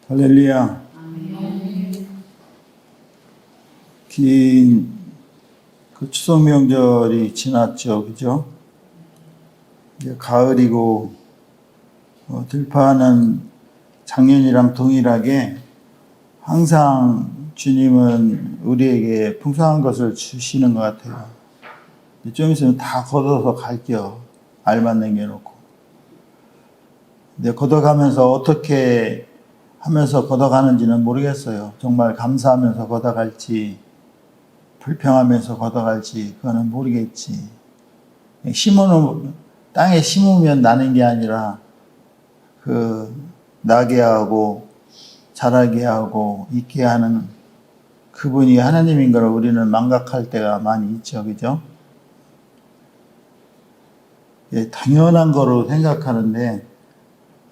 할렐루야. 긴 추석 명절이 지났죠. 그죠? 이제 가을이고, 들판은 작년이랑 동일하게 항상 주님은 우리에게 풍성한 것을 주시는 것 같아요. 좀 있으면 다 걷어서 갈게요. 알만 남겨놓고. 근데 걷어가면서 어떻게 하면서 걷어가는지는 모르겠어요. 정말 감사하면서 걷어갈지, 불평하면서 걷어갈지, 그거는 모르겠지. 땅에 심으면 나는 게 아니라, 나게 하고, 자라게 하고, 있게 하는 그분이 하나님인 걸 우리는 망각할 때가 많이 있죠. 그죠? 당연한 거로 생각하는데,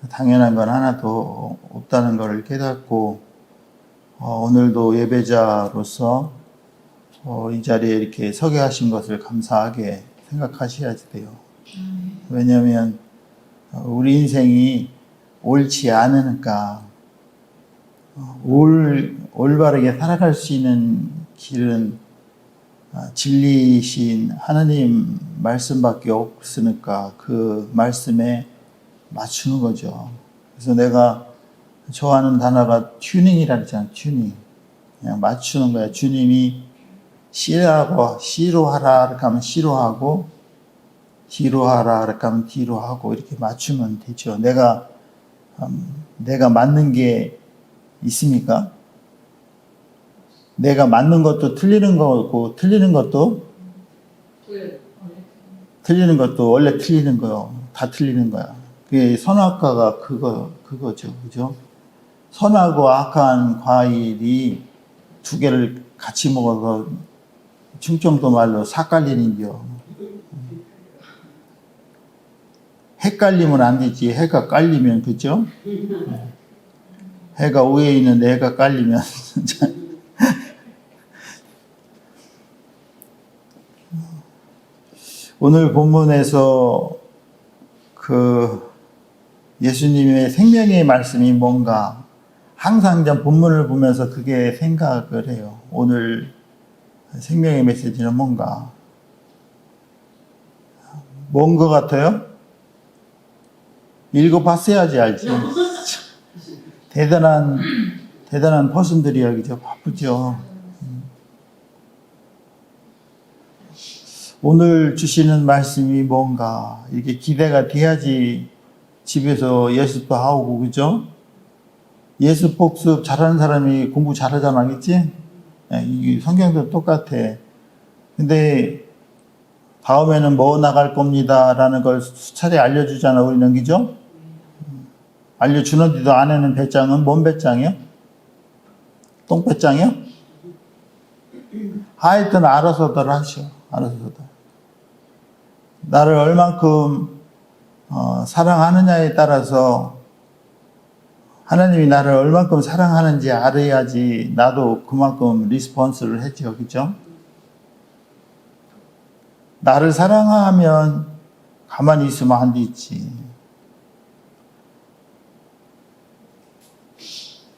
당연한 건 하나도 없다는 것을 깨닫고, 오늘도 예배자로서 이 자리에 이렇게 서게 하신 것을 감사하게 생각하셔야지 돼요. 왜냐하면 우리 인생이 옳지 않으니까 올바르게 살아갈 수 있는 길은 진리신 하나님 말씀밖에 없으니까 그 말씀에 맞추는 거죠. 그래서 내가 좋아하는 단어가 튜닝이라 그러잖아. 튜닝. 그냥 맞추는 거야. 주님이 C로 하라 이렇게 하면 C로 하고, D로 하라 이렇게 하면 D로 하고, 이렇게 맞추면 되죠. 내가 맞는 게 있습니까? 내가 맞는 것도 틀리는 거고, 틀리는 것도 원래 틀리는 거요. 다 틀리는 거야. 그게 선악과가 그거죠. 그죠? 선하고 악한 과일이 두 개를 같이 먹어서 충청도 말로 삭갈리는겨. 헷갈리면 안 되지. 해가 깔리면, 그죠? 해가 위에 있는데 해가 깔리면. 오늘 본문에서 예수님의 생명의 말씀이 뭔가 항상 본문을 보면서 그게 생각을 해요. 오늘 생명의 메시지는 뭔가? 뭔 것 같아요? 읽어봤어야지 알지. 대단한 퍼슨들이야, 그죠? 바쁘죠. 오늘 주시는 말씀이 뭔가 이게 기대가 돼야지 집에서 예습도 하고, 그죠? 예습 복습 잘하는 사람이 공부 잘하잖아, 그치? 이 성경도 똑같아. 근데 다음에는 뭐 나갈 겁니다 라는 걸 수차례 알려주잖아, 우리는. 그죠? 알려주는데도 안에는 배짱은 뭔 배짱이요? 똥배짱이요? 하여튼 알아서들 하셔. 알아서들. 나를 얼만큼 사랑하느냐에 따라서 하나님이 나를 얼만큼 사랑하는지 알아야지 나도 그만큼 리스폰스를 했죠. 그죠? 나를 사랑하면 가만히 있으면 안 되지.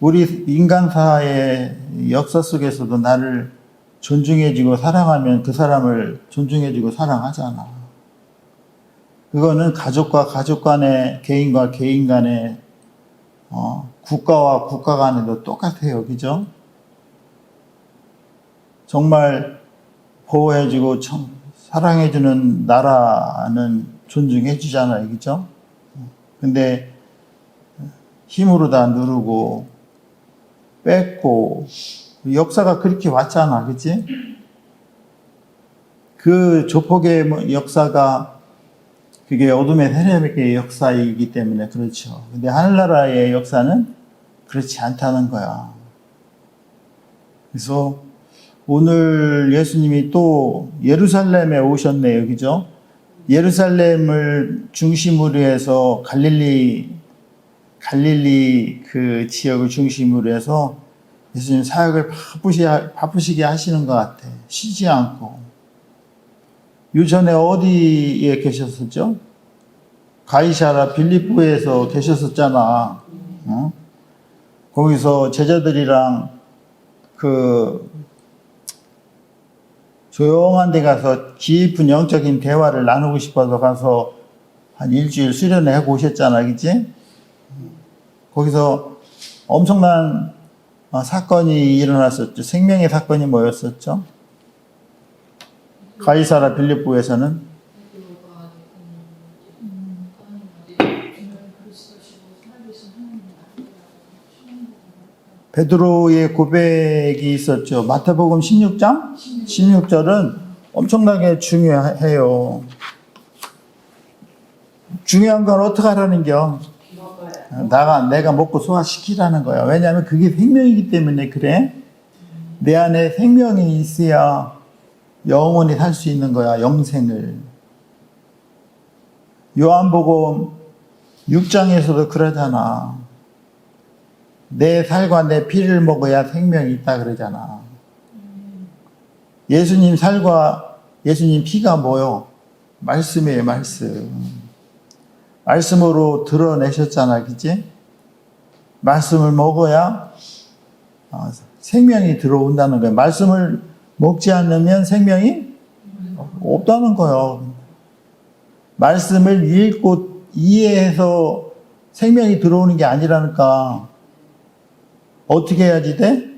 우리 인간사의 역사 속에서도 나를 존중해주고 사랑하면 그 사람을 존중해주고 사랑하잖아. 그거는 가족과 가족 간에, 개인과 개인 간에, 국가와 국가 간에도 똑같아요. 그죠? 정말 보호해주고 사랑해주는 나라는 존중해주잖아요. 그죠? 근데 힘으로 다 누르고 뺏고 역사가 그렇게 왔잖아. 그치? 그 조폭의 역사가 그게 어둠의 세력의 역사이기 때문에 그렇죠. 근데 하늘나라의 역사는 그렇지 않다는 거야. 그래서 오늘 예수님이 또 예루살렘에 오셨네요. 그죠? 예루살렘을 중심으로 해서 갈릴리 그 지역을 중심으로 해서 예수님 사역을 바쁘시게 하시는 것 같아. 쉬지 않고. 유전에 어디에 계셨었죠? 가이사라 빌립보에서 계셨었잖아. 거기서 제자들이랑 그 조용한 데 가서 깊은 영적인 대화를 나누고 싶어서 가서 한 일주일 수련회 하고 오셨잖아, 그치? 거기서 엄청난 사건이 일어났었죠. 생명의 사건이 뭐였었죠? 가이사라 빌립보에서는 베드로의 고백이 있었죠. 마태복음 16장? 16절은 엄청나게 중요해요. 중요한 건 어떻게 하라는 겨? 내가 먹고 소화시키라는 거야. 왜냐하면 그게 생명이기 때문에 그래. 내 안에 생명이 있어야 영원히 살 수 있는 거야. 영생을. 요한복음 6장에서도 그러잖아. 내 살과 내 피를 먹어야 생명이 있다 그러잖아. 예수님 살과 예수님 피가 뭐요? 말씀이에요, 말씀. 말씀으로 드러내셨잖아, 그치? 말씀을 먹어야 생명이 들어온다는 거예요. 말씀을 먹지 않으면 생명이 없다는 거예요. 말씀을 읽고 이해해서 생명이 들어오는 게 아니라니까. 어떻게 해야지 돼?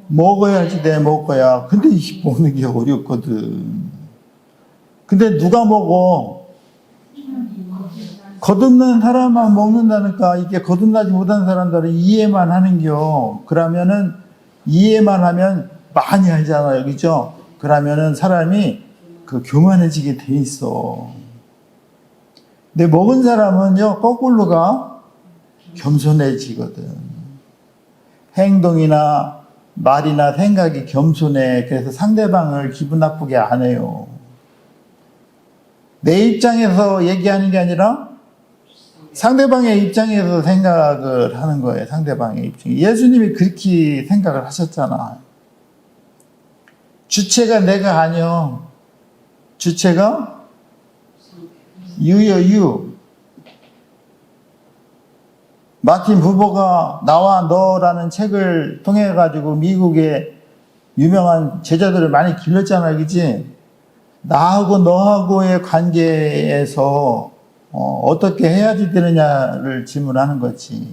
먹어야지 돼, 먹어야. 근데 이 먹는 게 어렵거든. 근데 누가 먹어? 거듭난 사람만 먹는다니까. 이게 거듭나지 못한 사람들은 이해만 하는겨. 그러면은 이해만 하면 많이 하잖아요, 그죠? 그러면은 사람이 그 교만해지게 돼 있어. 근데 먹은 사람은요, 거꾸로가 겸손해지거든. 행동이나 말이나 생각이 겸손해. 그래서 상대방을 기분 나쁘게 안 해요. 내 입장에서 얘기하는 게 아니라 상대방의 입장에서 생각을 하는 거예요. 상대방의 입장. 예수님이 그렇게 생각을 하셨잖아. 주체가 내가 아니요. 주체가 유요. 마틴 부버가 나와 너라는 책을 통해 가지고 미국의 유명한 제자들을 많이 길렀잖아요, 그치? 나하고 너하고의 관계에서 어떻게 해야지 되느냐를 질문하는 거지.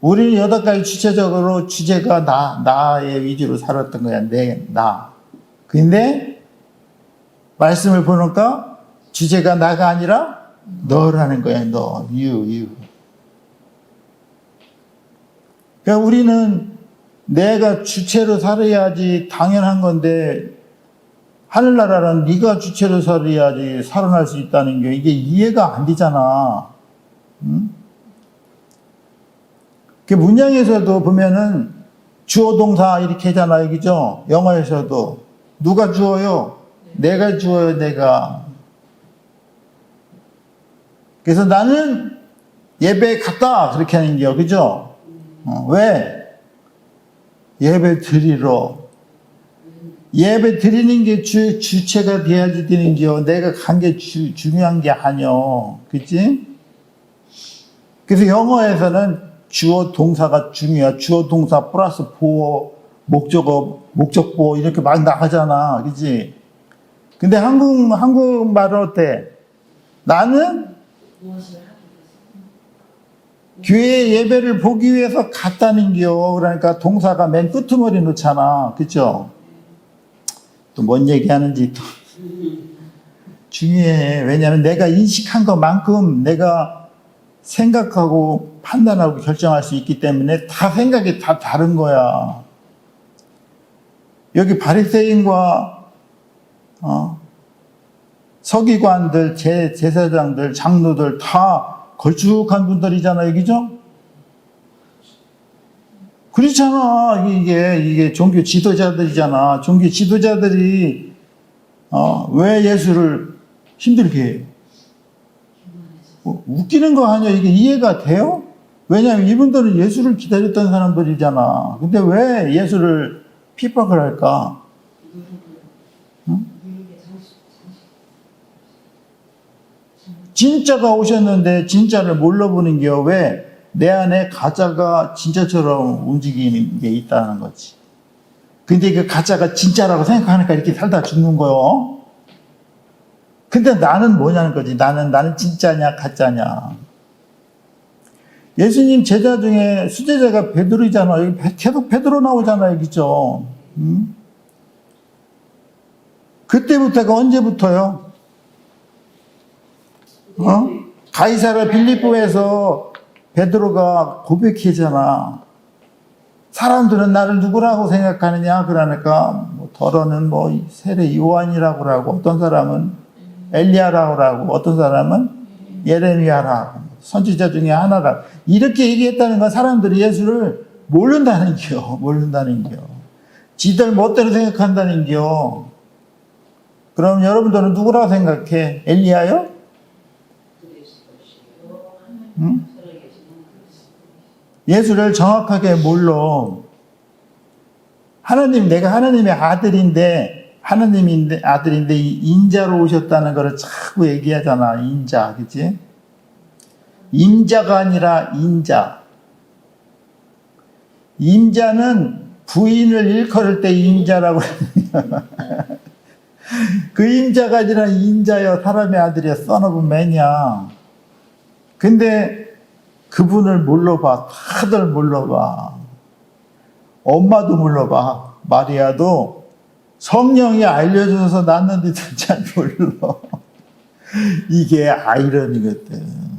우리는 여태까지 주체적으로 주제가 나의 위주로 살았던 거야, 나. 근데 말씀을 보니까 주제가 나가 아니라 너라는 거야, 너, you. 그러니까 우리는 내가 주체로 살아야지 당연한 건데 하늘나라는 네가 주체로 살아야지 살아날 수 있다는 게 이게 이해가 안 되잖아. 응? 그 문장에서도 보면은 주어 동사 이렇게 하잖아요, 그죠? 영어에서도 누가 주어요? 내가 주어요, 내가. 그래서 나는 예배 갔다 그렇게 하는 게요, 그죠? 왜? 예배 드리러. 예배 드리는 게 주체가 돼야지 되는 게요. 내가 간 게 중요한 게 아니요. 그치? 그래서 영어에서는 주어 동사가 중요해. 주어 동사 플러스 보어, 목적보 이렇게 막 나가잖아. 그치? 근데 한국말은 어때? 나는 교회 예배를 보기 위해서 갔다는 게요. 그러니까 동사가 맨 끄트머리 놓잖아. 그쵸? 또 뭔 얘기하는지 또 중요해. 왜냐하면 내가 인식한 것만큼 내가 생각하고 판단하고 결정할 수 있기 때문에 다 생각이 다 다른 거야. 여기 바리새인과 서기관들, 제사장들, 장로들 다 걸쭉한 분들이잖아요, 그죠? 그렇잖아. 이게 종교 지도자들이잖아. 종교 지도자들이 왜 예수를 힘들게 해요? 웃기는 거 아니야? 이게 이해가 돼요? 왜냐하면 이분들은 예수를 기다렸던 사람들이잖아. 근데 왜 예수를 핍박을 할까? 응? 진짜가 오셨는데 진짜를 몰라보는 게요. 왜? 내 안에 가짜가 진짜처럼 움직이는 게 있다는 거지. 근데 그 가짜가 진짜라고 생각하니까 이렇게 살다 죽는 거요. 근데 나는 뭐냐는 거지. 나는 진짜냐 가짜냐. 예수님 제자 중에 수제자가 베드로이잖아. 여기 계속 베드로 나오잖아, 여기죠. 그때부터가 언제부터요? 가이사랴 빌립보에서 베드로가 고백하잖아. 사람들은 나를 누구라고 생각하느냐? 그러니까 더러는 세례 요한이라고 하고, 어떤 사람은 엘리야라고 하고, 어떤 사람은 예레미야라고, 선지자 중에 하나라. 이렇게 얘기했다는 건 사람들이 예수를 모른다는 겨. 지들 멋대로 생각한다는 겨. 그럼 여러분들은 누구라고 생각해? 엘리야요? 응? 예수를 정확하게 몰라. 내가 하나님의 아들인데 인자로 오셨다는 것을 자꾸 얘기하잖아. 인자, 그치? 임자가 아니라 인자. 임자는 부인을 일컬을 때 임자라고 그 임자가 아니라 인자여, 사람의 아들이야, son of man이야. 근데 그분을 몰라봐. 다들 몰라봐. 엄마도 몰라봐. 마리아도 성령이 알려줘서 낳는데도 잘 몰라. 이게 아이러니거든.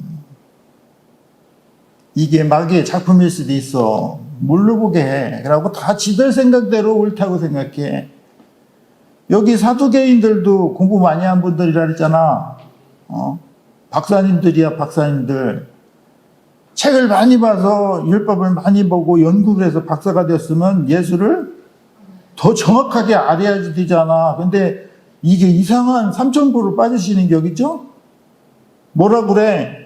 이게 마귀의 작품일 수도 있어. 모르보게 해. 그러고 다 지들 생각대로 옳다고 생각해. 여기 사두개인들도 공부 많이 한 분들이라 그랬잖아. 박사님들이야, 박사님들. 책을 많이 봐서 율법을 많이 보고 연구를 해서 박사가 됐으면 예수를 더 정확하게 알아야지 되잖아. 근데 이게 이상한 삼천포를 빠지시는 게 여기죠? 뭐라 그래?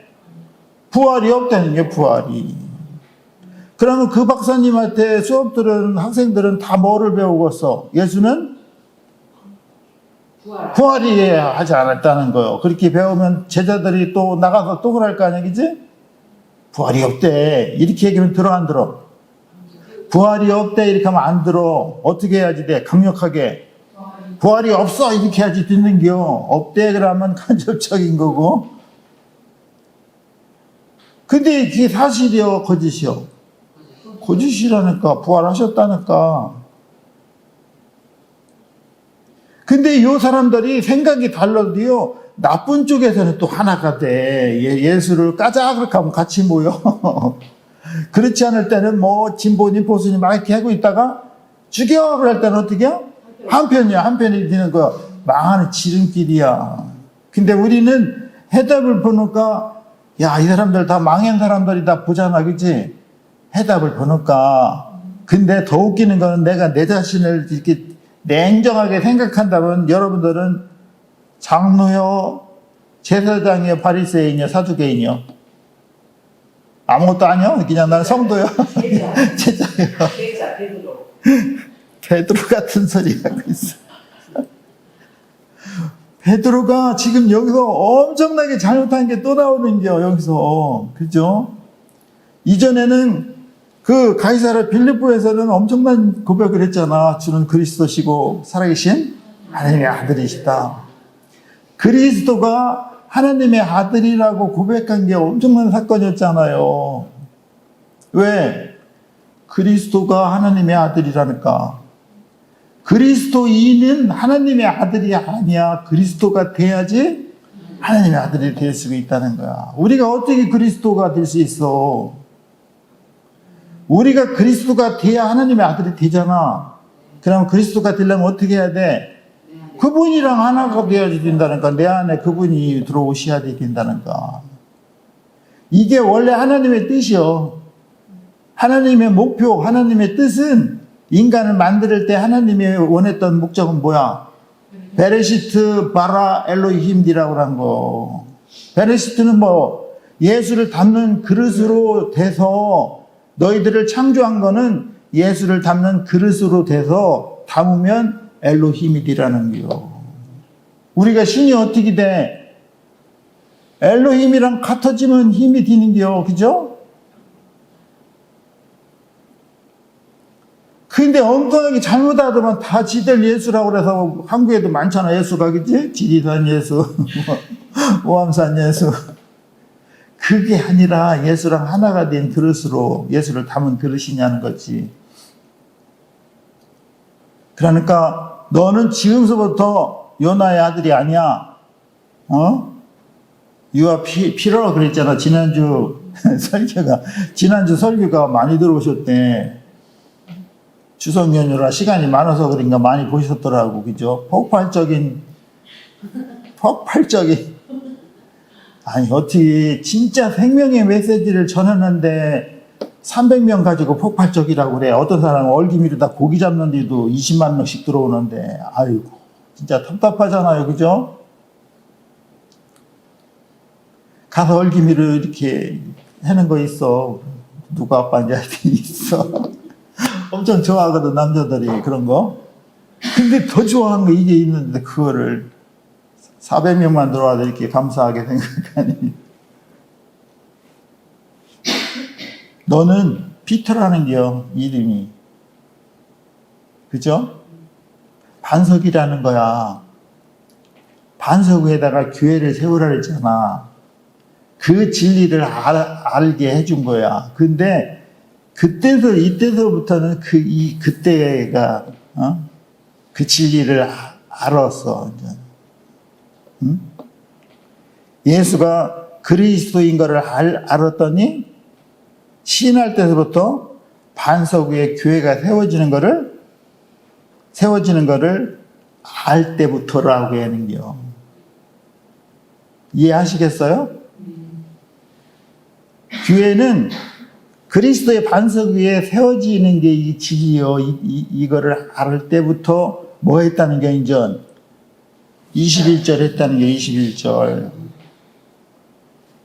부활이 없다는 게 부활이. 그러면 그 박사님한테 수업 들은 학생들은 다 뭐를 배우겠어? 예수는 부활이 하지 않았다는 거예요. 그렇게 배우면 제자들이 또 나가서 또 그럴 거 아니야, 그지? 부활이 없대. 이렇게 얘기하면 들어, 안 들어? 부활이 없대. 이렇게 하면 안 들어. 어떻게 해야지 돼? 강력하게. 부활이 없어. 이렇게 해야지 듣는겨. 없대. 그러면 간접적인 거고. 근데 이게 사실이요, 거짓이요? 거짓이라니까. 부활하셨다니까. 근데 이 사람들이 생각이 달라도요, 나쁜 쪽에서는 또 하나가 돼. 예수를 까자 그렇게 하면 같이 모여. 그렇지 않을 때는 진보님, 보수님 막 이렇게 하고 있다가 죽여! 그럴 때는 어떻게 해요? 한편이 되는 거야. 망하는 지름길이야. 근데 우리는 해답을 보니까, 야, 이 사람들 다 망한 사람들이다 보잖아, 그치? 해답을 보니까. 근데 더 웃기는 거는 내가 내 자신을 이렇게 냉정하게 생각한다면 여러분들은 장로요, 제사장이요, 바리새인이요, 사두개인이요? 아무것도 아니요? 그냥 나는 성도요. 제자요. 베드로 같은 소리 하고 있어. 베드로가 지금 여기서 엄청나게 잘못한 게 또 나오는 게 여기서. 그죠? 이전에는 그 가이사랴 빌립보에서는 엄청난 고백을 했잖아. 주는 그리스도시고 살아계신 하나님의 아들이시다. 그리스도가 하나님의 아들이라고 고백한 게 엄청난 사건이었잖아요. 왜? 그리스도가 하나님의 아들이라니까. 그리스도인은 하나님의 아들이 아니야. 그리스도가 돼야지 하나님의 아들이 될 수 있다는 거야. 우리가 어떻게 그리스도가 될 수 있어? 우리가 그리스도가 돼야 하나님의 아들이 되잖아. 그럼 그리스도가 되려면 어떻게 해야 돼? 그분이랑 하나가 되어야 된다니까. 내 안에 그분이 들어오셔야 된다니까. 이게 원래 하나님의 뜻이요. 하나님의 목표, 하나님의 뜻은 인간을 만들 때 하나님이 원했던 목적은 뭐야? 베레시트 바라 엘로힘이라고 한 거. 베레시트는 예수를 담는 그릇으로 돼서 너희들을 창조한 거는 예수를 담는 그릇으로 돼서 담으면 엘로힘이라는 거요. 우리가 신이 어떻게 돼? 엘로힘이랑 같아지면 힘이 드는 거요. 그죠? 근데 엉뚱하게 잘못하더만 다 지들 예수라고 그래서 한국에도 많잖아. 예수가, 그치? 지리산 예수, 오암산 예수. 그게 아니라 예수랑 하나가 된 그릇으로 예수를 담은 그릇이냐는 거지. 그러니까 너는 지금서부터 요나의 아들이 아니야. 유아 피러 그랬잖아. 지난주 설교가 많이 들어오셨대. 추석 연휴라 시간이 많아서 그런가 많이 보셨더라고. 그죠? 폭발적인 아니 어떻게 진짜 생명의 메시지를 전하는데 300명 가지고 폭발적이라고 그래. 어떤 사람은 얼기미르다 고기 잡는데도 20만 명씩 들어오는데 아이고 진짜 답답하잖아요. 그죠? 가서 얼기미르 이렇게 하는 거 있어. 누가 아빠인지 하여튼 있어. 엄청 좋아하거든 남자들이 그런 거. 근데 더 좋아하는 거 이게 있는데 그거를 400명만 들어와도 이렇게 감사하게 생각하니. 너는 피터라는 게요 이름이. 그죠? 반석 거야. 반석 위에다가 교회를 세우라 그랬잖아. 그 진리를 알게 해준 거야. 근데 이때서부터는 그때가 그 진리를 알았어. 응? 예수가 그리스도인 것을 알았더니 시인할 때부터 반석 위에 교회가 세워지는 거를 알 때부터라고 하는겨. 이해하시겠어요? 교회는 그리스도의 반석 위에 세워지는 게 이 진리요. 이거를 알 때부터 뭐 했다는 게 인전 21절 했다는 게 21절.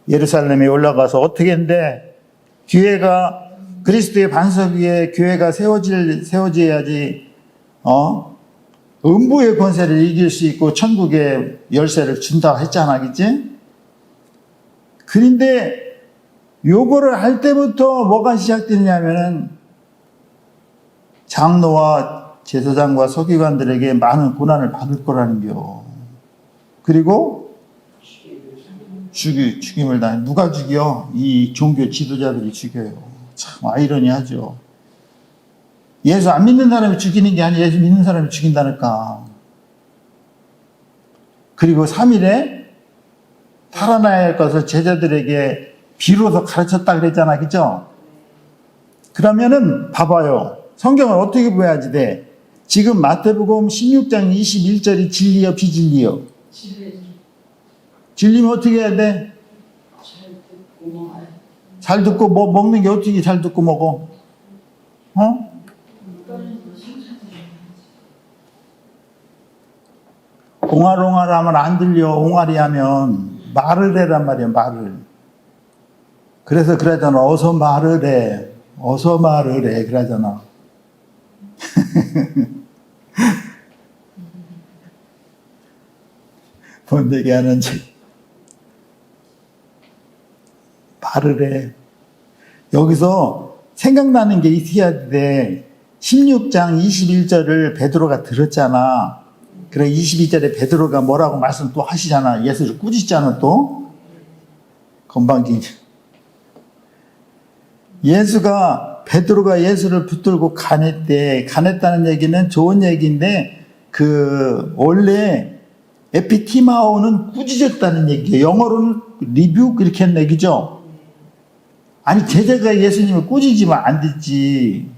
예루살렘에 올라가서 어떻게 했는데 교회가 그리스도의 반석 위에 교회가 세워져야지 음부의 권세를 이길 수 있고 천국의 열쇠를 준다 했잖아. 그치? 그런데 요거를 할 때부터 뭐가 시작되냐면은 장로와 제사장과 서기관들에게 많은 고난을 받을 거라는 겨. 그리고 죽임을 당해. 누가 죽여? 이 종교 지도자들이 죽여요. 참 아이러니하죠. 예수 안 믿는 사람이 죽이는 게 아니라 예수 믿는 사람이 죽인다니까. 그리고 3일에 살아나야 할 것을 제자들에게 비로소 가르쳤다 그랬잖아. 그죠? 그러면은 봐봐요. 성경을 어떻게 봐야지 돼? 지금 마태복음 16장 21절이 진리요 비진리요? 진리면 어떻게 해야 돼? 잘 듣고 뭐 먹는 게 어떻게 잘 듣고 먹어? 옹알옹알 하면 안 들려. 옹알이 하면 말을 해란 말이야. 말을. 그래서 그러잖아. 어서 말을 해. 어서 말을 해. 그러잖아. 뭔 얘기 하는지. 말을 해. 여기서 생각나는 게 있어야 돼. 16장 21절을 베드로가 들었잖아. 그래 22절에 베드로가 뭐라고 말씀 또 하시잖아. 예수를 꾸짖잖아 또. 건방진. 베드로가 예수를 붙들고 간했다는 얘기는 좋은 얘기인데, 원래 에피티마오는 꾸짖었다는 얘기예요. 영어로는 리뷰 이렇게 하는 얘기죠. 아니, 제자가 예수님을 꾸짖으면 안 됐지.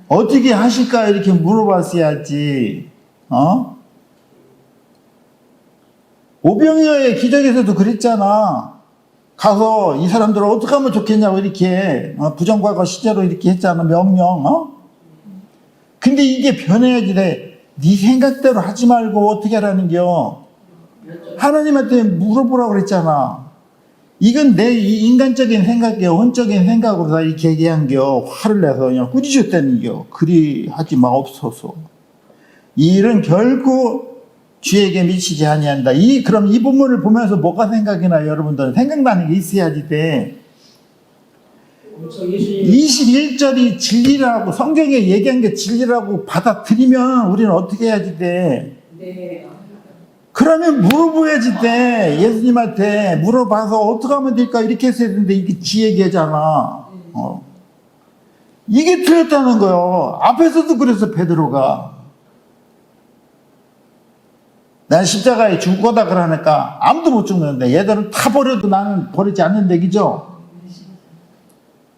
어떻게 하실까? 이렇게 물어봤어야지. 오병이어의 기적에서도 그랬잖아. 가서 이 사람들을 어떻게 하면 좋겠냐고 이렇게 부정과거 시제로 이렇게 했잖아. 명령. 근데 이게 변해야지 돼. 네 생각대로 하지 말고 어떻게 하라는겨. 하나님한테 물어보라고 그랬잖아. 이건 내 인간적인 생각이야. 혼적인 생각으로 다 이렇게 얘기한겨. 화를 내서 그냥 꾸짖었다는겨. 그리 하지 마옵소서. 이 일은 결코 주에게 미치지 아니한다. 그럼 이 부분을 보면서 뭐가 생각이 나요, 여러분들? 생각나는 게 있어야지 돼. 그렇죠. 예수님 21절이 진리라고, 성경에 얘기한 게 진리라고 받아들이면 우리는 어떻게 해야지 돼? 네. 그러면 물어봐야지 돼. 예수님한테 물어봐서 어떻게 하면 될까? 이렇게 했어야 되는데 이게 지 얘기하잖아. 이게 틀렸다는 거요. 앞에서도 그래서 베드로가 난 십자가에 죽을 거다 그러니까 아무도 못 죽는데 얘들은 다 버려도 나는 버리지 않는데, 그죠?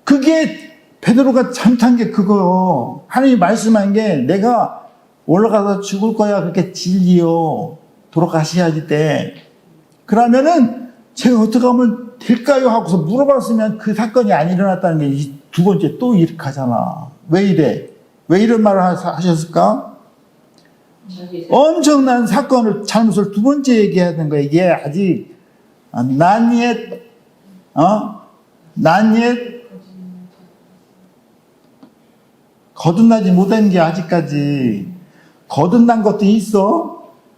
그게 베드로가 잘못한 게 그거요. 하나님이 말씀한 게 내가 올라가서 죽을 거야. 그렇게 진리요. 돌아가셔야지 돼. 그러면은 제가 어떻게 하면 될까요? 하고서 물어봤으면 그 사건이 안 일어났다는 게 두 번째 또 이렇게 하잖아. 왜 이래? 왜 이런 말을 하셨을까? 엄청난 사건을, 잘못을 두 번째 얘기해야 되는 거야. 이게 아직 not yet 거듭나지 못한 게 아직까지. 거듭난 것도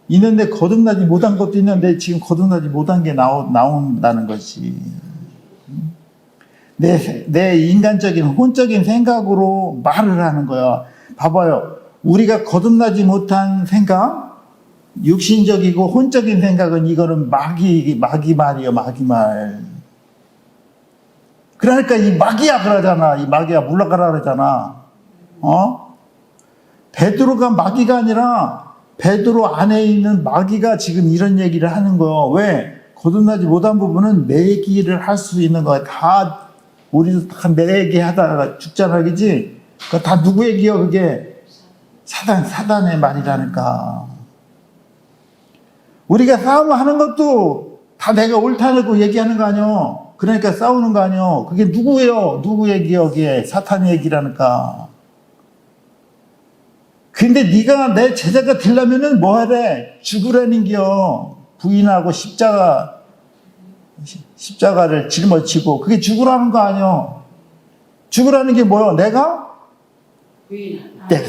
있는데 거듭나지 못한 것도 있는데 지금 거듭나지 못한 게 나온다는 것이. 내 인간적인 혼적인 생각으로 말을 하는 거야. 봐봐요. 우리가 거듭나지 못한 생각, 육신적이고 혼적인 생각은 이거는 마귀 말이에요. 마귀 말. 그러니까 이 마귀야 그러잖아. 이 마귀야 물러가라 그러잖아. 베드로가 마귀가 아니라 베드로 안에 있는 마귀가 지금 이런 얘기를 하는 거예요. 왜? 거듭나지 못한 부분은 내 얘기를 할 수 있는 거야. 다 우리도 다 내 얘기 하다가 죽잖아, 그지? 그거 다 누구 얘기요? 그게 사단의 말이라니까. 우리가 싸움하는 것도 다 내가 옳다고 얘기하는 거 아니요? 그러니까 싸우는 거 아니요? 그게 누구예요? 누구 얘기요? 그게 사탄의 얘기라니까. 근데 네가 내 제자가 되려면은 뭐 하래? 죽으라는 겨. 부인하고 십자가를 짊어지고. 그게 죽으라는 거 아니요? 죽으라는 게 뭐요? 내가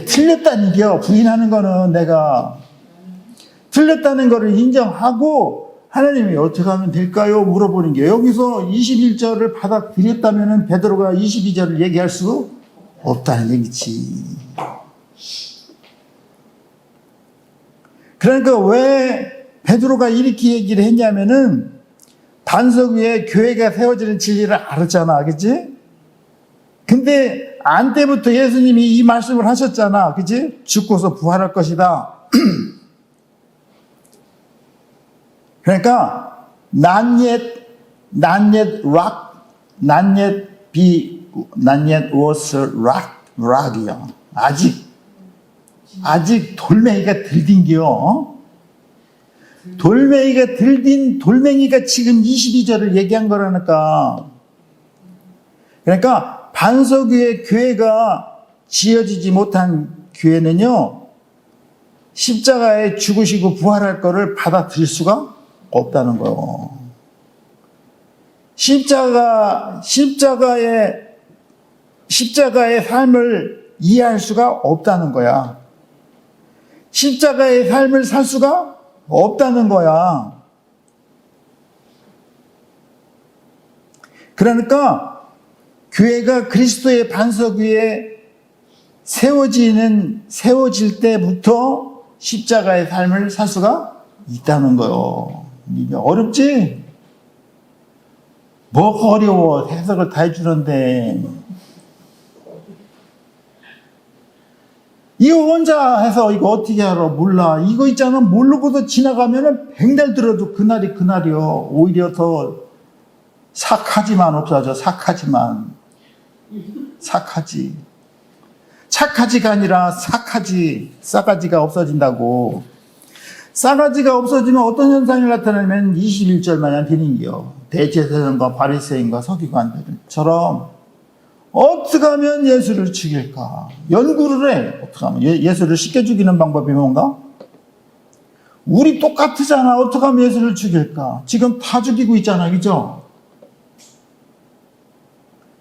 틀렸다는 겨. 부인하는 거는 내가 틀렸다는 거를 인정하고 하나님이 어떻게 하면 될까요? 물어보는 게, 여기서 21절을 받아들였다면은 베드로가 22절을 얘기할 수 없다는 얘기지. 그러니까 왜 베드로가 이렇게 얘기를 했냐면은 반석 위에 교회가 세워지는 진리를 알았잖아. 그치? 근데 안 때부터 예수님이 이 말씀을 하셨잖아. 그치? 죽고서 부활할 것이다. 그러니까 not yet was rock이야. 아직 돌멩이가 들딘겨. 돌멩이가 들딘 돌멩이가 지금 22절을 얘기한 거라니까. 그러니까 반석 위에 교회가 지어지지 못한 교회는요, 십자가에 죽으시고 부활할 거를 받아들일 수가 없다는 거예요. 십자가의 삶을 이해할 수가 없다는 거야. 십자가의 삶을 살 수가 없다는 거야. 그러니까 교회가 그리스도의 반석 위에 세워질 때부터 십자가의 삶을 살 수가 있다는 거예요. 이게 어렵지? 뭐가 어려워? 해석을 다 해주는데. 이거 혼자 해서 이거 어떻게 알아? 몰라. 이거 있잖아. 모르고도 지나가면은 백날 들어도 그날이 그날이요. 오히려 더 착하지만 없어져. 착하지. 착하지가 아니라 삭하지. 싸가지가 없어진다고. 싸가지가 없어지면 어떤 현상이 나타나면 21절만 되는겨. 대제사장과 바리새인과 서기관들처럼 어떻게 하면 예수를 죽일까? 연구를 해. 어떻게 하면 예수를 쉽게 죽이는 방법이 뭔가? 우리 똑같으잖아. 어떻게 하면 예수를 죽일까? 지금 다 죽이고 있잖아. 그죠?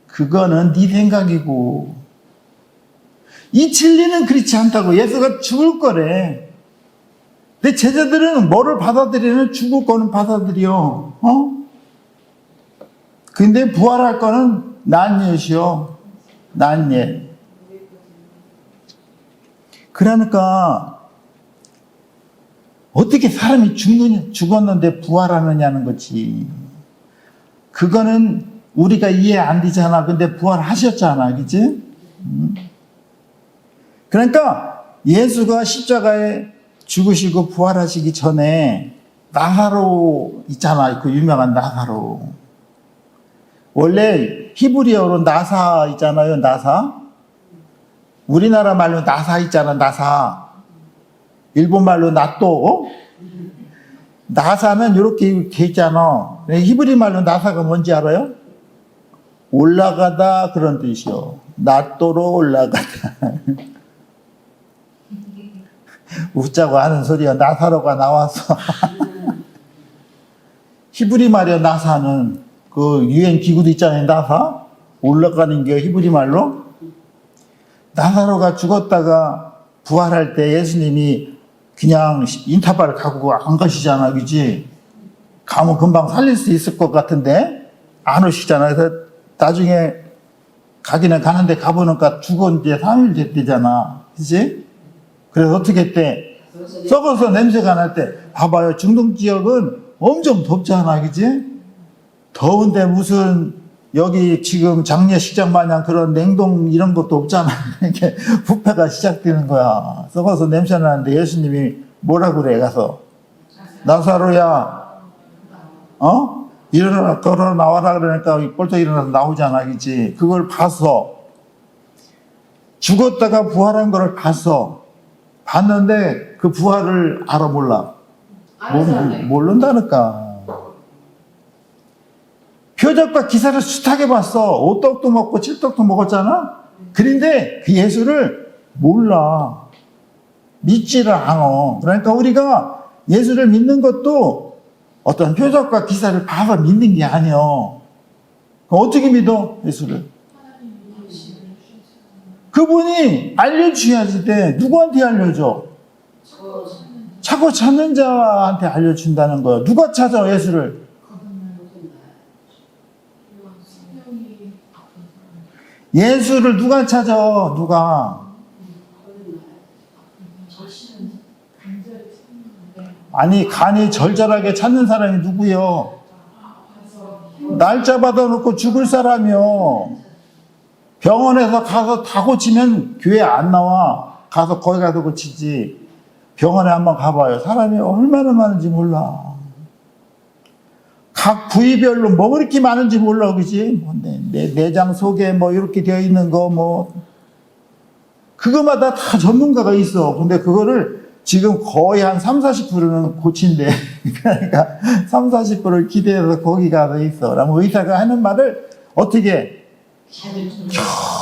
그거는 네 생각이고, 이 진리는 그렇지 않다고. 예수가 죽을 거래. 근데 제자들은 뭐를 받아들이는? 죽을 거는 받아들여. 근데 부활할 거는 난 옛이요. 난 옛. 그러니까 어떻게 사람이 죽었는데 부활하느냐는 거지. 그거는 우리가 이해 안 되잖아. 근데 부활하셨잖아. 그치? 그러니까 예수가 십자가에 죽으시고 부활하시기 전에 나사로 있잖아. 그 유명한 나사로. 원래 히브리어로 나사 있잖아요. 나사. 우리나라 말로 나사 있잖아. 나사. 일본 말로 나또. 나사는 이렇게 돼 있잖아. 히브리 말로 나사가 뭔지 알아요? 올라가다 그런 뜻이요. 나또로 올라가다. 웃자고 하는 소리야. 나사로가 나와서. 히브리 말이야. 나사는 그 유엔 기구도 있잖아요. 나사. 올라가는 게 히브리 말로. 나사로가 죽었다가 부활할 때 예수님이 그냥 인터바를 가고 안 가시잖아. 그지? 가면 금방 살릴 수 있을 것 같은데 안 오시잖아. 그래서 나중에 가기는 가는데 가보니까 죽은 지 3일 됐대잖아. 그지? 그래서 어떻게 했대? 썩어서 냄새가 날 때, 봐봐요. 중동 지역은 엄청 덥잖아. 그지? 더운데 무슨 여기 지금 장례식장 마냥 그런 냉동 이런 것도 없잖아. 이렇게 부패가 시작되는 거야. 썩어서 냄새 나는데 예수님이 뭐라 그래, 가서. 나사로야, 일어나, 걸어 나와라 그러니까 꼴떡 일어나서 나오잖아. 그치? 그걸 봤어. 죽었다가 부활한 걸 봤어. 봤는데 그 부활을 알아, 몰라? 모른다니까. 표적과 기사를 숱하게 봤어. 5떡도 먹고 7떡도 먹었잖아? 그런데 그 예수를 몰라. 믿지를 않아. 그러니까 우리가 예수를 믿는 것도 어떤 표적과 기사를 봐서 믿는 게 아니야. 어떻게 믿어? 예수를. 그분이 알려주셔야지 돼. 누구한테 알려줘? 찾고 찾는 자한테 알려준다는 거야. 누가 찾아, 예수를? 예수를 누가 찾아? 누가? 아니, 간이 절절하게 찾는 사람이 누구요? 날짜 받아놓고 죽을 사람이요. 병원에서 가서 다 고치면 교회 안 나와. 가서 거기 가서 고치지. 병원에 한번 가봐요. 사람이 얼마나 많은지 몰라. 각 부위별로 뭐 그렇게 많은지 몰라, 그지? 내장 속에 뭐 이렇게 되어 있는 거 뭐. 그거마다 다 전문가가 있어. 근데 그거를 지금 거의 한 30-40%는 고친대. 그러니까 30-40%를 기대해서 거기 가서 있어. 그러면 의사가 하는 말을 어떻게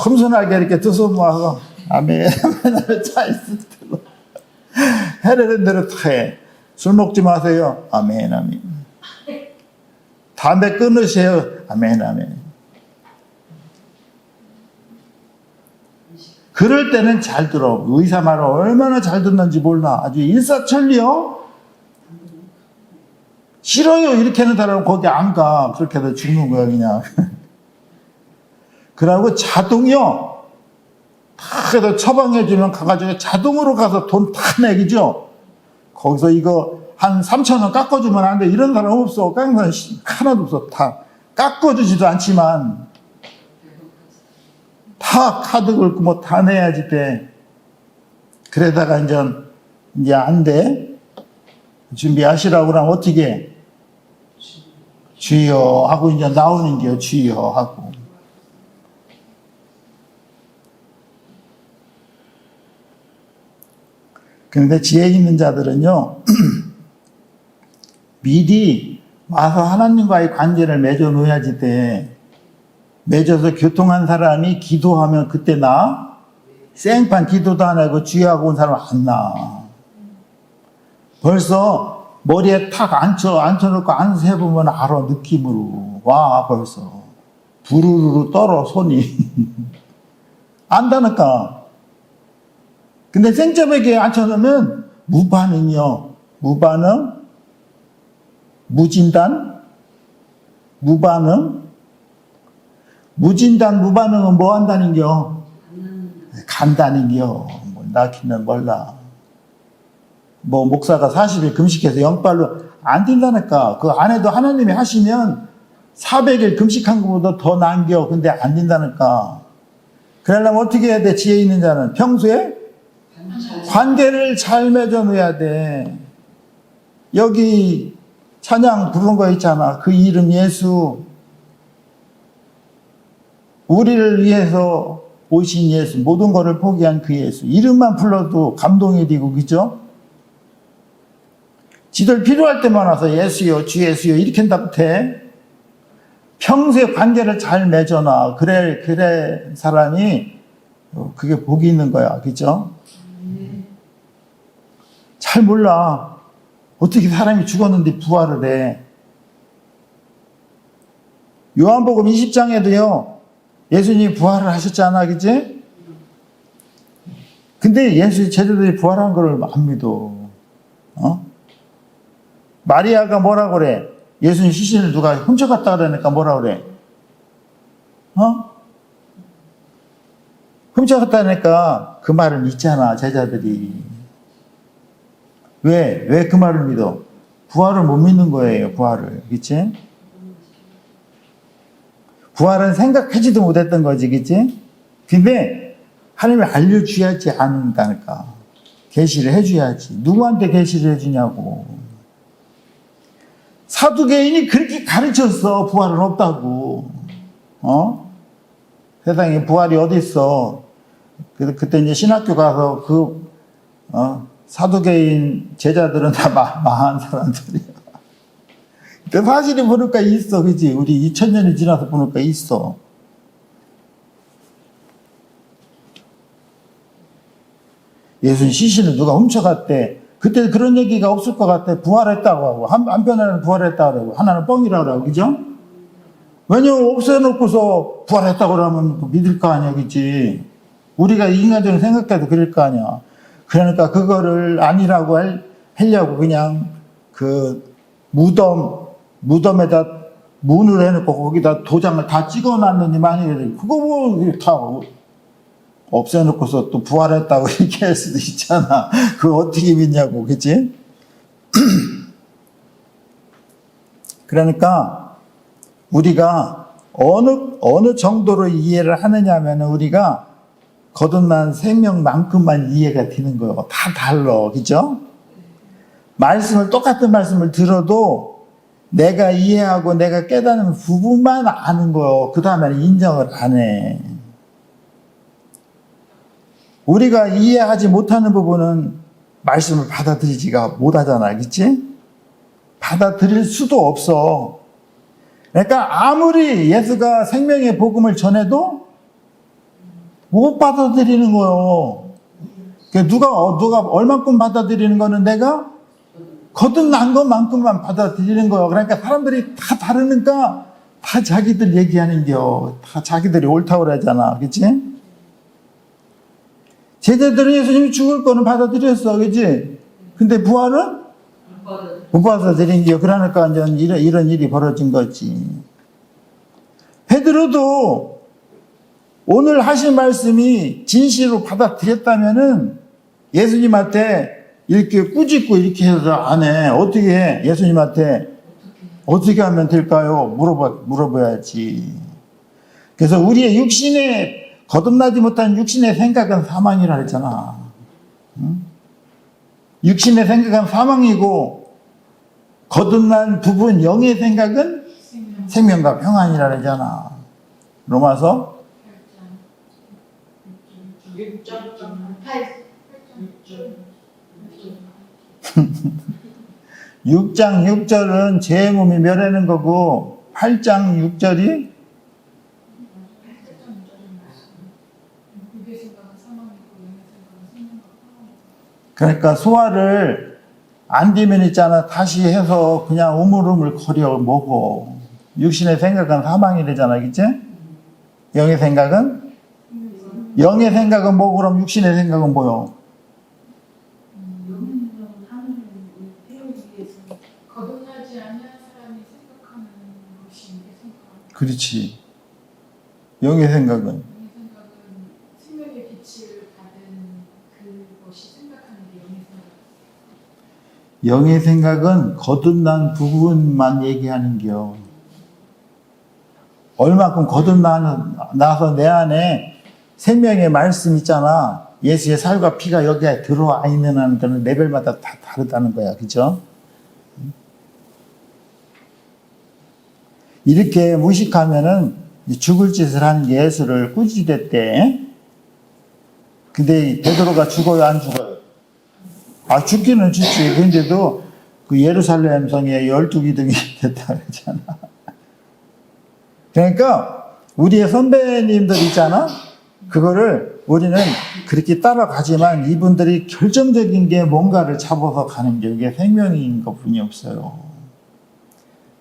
겸손하게 이렇게 두손 모아서 아멘. 차 있을 때로. 해라는 대로 다 해. 술 먹지 마세요. 아멘, 아멘. 담배 끊으세요. 아멘, 아멘. 그럴 때는 잘 들어. 의사 말을 얼마나 잘 듣는지 몰라. 아주 일사천리요. 싫어요. 이렇게 하는 사람은 거기 안 가. 그렇게 해서 죽는 거야, 그냥. 그러고 자동이요. 다 해서 처방해주면 가가지고 자동으로 가서 돈 다 내기죠. 거기서 이거 한 3,000원 깎아주면 안 돼. 이런 사람 없어. 깎는 사람 하나도 없어. 다 깎아주지도 않지만 다 카드 긁고 뭐 다 내야지 돼. 그러다가 이제 안 돼. 준비하시라고 그러면 어떻게? 주여 하고 이제 나오는 게요. 주여 하고. 그런데 지혜 있는 자들은요, 미리 와서 하나님과의 관계를 맺어 놓아야지 돼. 맺어서 교통한 사람이 기도하면 그때 나, 생판 기도도 안 하고 주의하고 온 사람 안 나. 벌써 머리에 탁 앉혀놓고 앉아보면 알아, 느낌으로. 와, 벌써. 부르르 떨어, 손이. 안다니까. 근데 생자백에 앉혀놓으면 무반응이요. 무반응, 무진단, 무반응. 무진단 무반응은 뭐 한다는겨? 간다는겨. 뭐 낳기는 몰라. 뭐 목사가 40일 금식해서 영빨로 안 된다니까. 그 안에도 하나님이 하시면 400일 금식한 것보다 더 남겨. 근데 안 된다니까. 그러려면 어떻게 해야 돼? 지혜 있는 자는 평소에 관계를 잘 맺어 놓어야 돼. 여기 찬양 부른 거 있잖아. 그 이름 예수. 우리를 위해서 오신 예수. 모든 것을 포기한 그 예수. 이름만 불러도 감동이 되고, 그죠? 지들 필요할 때만 와서 예수요, 주 예수요, 이렇게 한다고 돼. 평소에 관계를 잘 맺어놔. 그래, 사람이, 그게 복이 있는 거야. 그죠? 잘 몰라. 어떻게 사람이 죽었는데 부활을 해. 요한복음 20장에도요, 예수님이 부활을 하셨잖아. 그지? 근데 예수 제자들이 부활한 걸 안 믿어. 마리아가 뭐라 그래? 예수님 시신을 누가 훔쳐갔다 그러니까 뭐라 그래? 훔쳐갔다 하니까 그 말을 믿잖아, 제자들이. 왜 그 말을 믿어? 부활을 못 믿는 거예요, 부활을. 그치? 부활은 생각하지도 못했던 거지, 그치? 근데 하나님이 알려줘야지 않는다니까. 계시를 해줘야지. 누구한테 계시를 해주냐고. 사두개인이 그렇게 가르쳤어. 부활은 없다고. 세상에 부활이 어디 있어? 그때 이제 신학교 가서 사두개인 제자들은 다 망한 사람들이야. 그 사실이 보니까 있어, 그지? 우리 2000년이 지나서 보니까 있어. 예수님 시신을 누가 훔쳐갔대. 그때 그런 얘기가 없을 것 같아. 부활했다고 하고, 한편에는 부활했다고 하고, 하나는 뻥이라고 하고, 그죠? 왜냐면 없애놓고서 부활했다고 하면 믿을 거 아니야, 그치? 우리가 인간적으로 생각해도 그럴 거 아니야. 그러니까 그거를 아니라고 하려고 그냥 그 무덤에다 문을 해놓고 거기다 도장을 다 찍어놨느니 만약에 그거 뭐 다 없애놓고서 또 부활했다고 얘기할 수도 있잖아. 그거 어떻게 믿냐고, 그치? 그러니까 우리가 어느 정도로 이해를 하느냐면 우리가 거듭난 생명만큼만 이해가 되는 거예요. 다 달라, 그죠? 똑같은 말씀을 들어도 내가 이해하고 내가 깨닫는 부분만 아는 거예요. 그 다음에는 인정을 안 해. 우리가 이해하지 못하는 부분은 말씀을 받아들이지가 못하잖아. 그치? 받아들일 수도 없어. 그러니까 아무리 예수가 생명의 복음을 전해도 못 받아들이는 거예요. 누가 얼만큼 받아들이는 거는 내가 거듭난 것만큼만 받아들이는 거예요. 그러니까 사람들이 다 다르니까 다 자기들 얘기하는겨. 다 자기들이 옳다고 그러잖아. 그치? 제자들은 예수님이 죽을 거는 받아들였어. 그치? 근데 부활은? 못 받아들인 게 그러니까 이런 일이 벌어진 거지. 베드로도 오늘 하신 말씀이 진실로 받아들였다면은 예수님한테 이렇게 꾸짖고 이렇게 해서 안 해. 어떻게 해? 예수님한테 어떻게 하면 될까요? 물어봐야지. 그래서 우리의 육신에 거듭나지 못한 육신의 생각은 사망이라 했잖아. 응? 육신의 생각은 사망이고 거듭난 부분 영의 생각은 생명과 평안이라 했잖아. 로마서 6장 6절은 제 몸이 멸하는 거고 8장 6절이 그러니까 소화를 안 되면 있잖아. 다시 해서 그냥 우물우물 거려 먹어. 육신의 생각은 사망이 되잖아. 그치? 영의 생각은? 영의 생각은 뭐 그럼 육신의 생각은 뭐요? 거듭나지 않은 사람이 생각하는 것이 생각. 그렇지. 영의 생각은 이 생각은 생명의 빛을 받은 그것이 생각하는 게 영의 생각. 영의 생각은 거듭난 부분만 얘기하는겨. 얼마큼 거듭나서 내 안에 생명의 말씀 있잖아. 예수의 살과 피가 여기에 들어와 있는 한 그런 레벨마다 다 다르다는 거야. 그죠? 이렇게 무식하면은 죽을 짓을 하는 예수를 꾸짖었대. 근데 베드로가 죽어요, 안 죽어요? 아, 죽기는 죽지. 근데도 그 예루살렘 성에 12기둥이 됐다 그러잖아. 그러니까 우리의 선배님들 있잖아. 그거를 우리는 그렇게 따라가지만 이분들이 결정적인 게 뭔가를 잡아서 가는 게 이게 생명인 것 뿐이 없어요.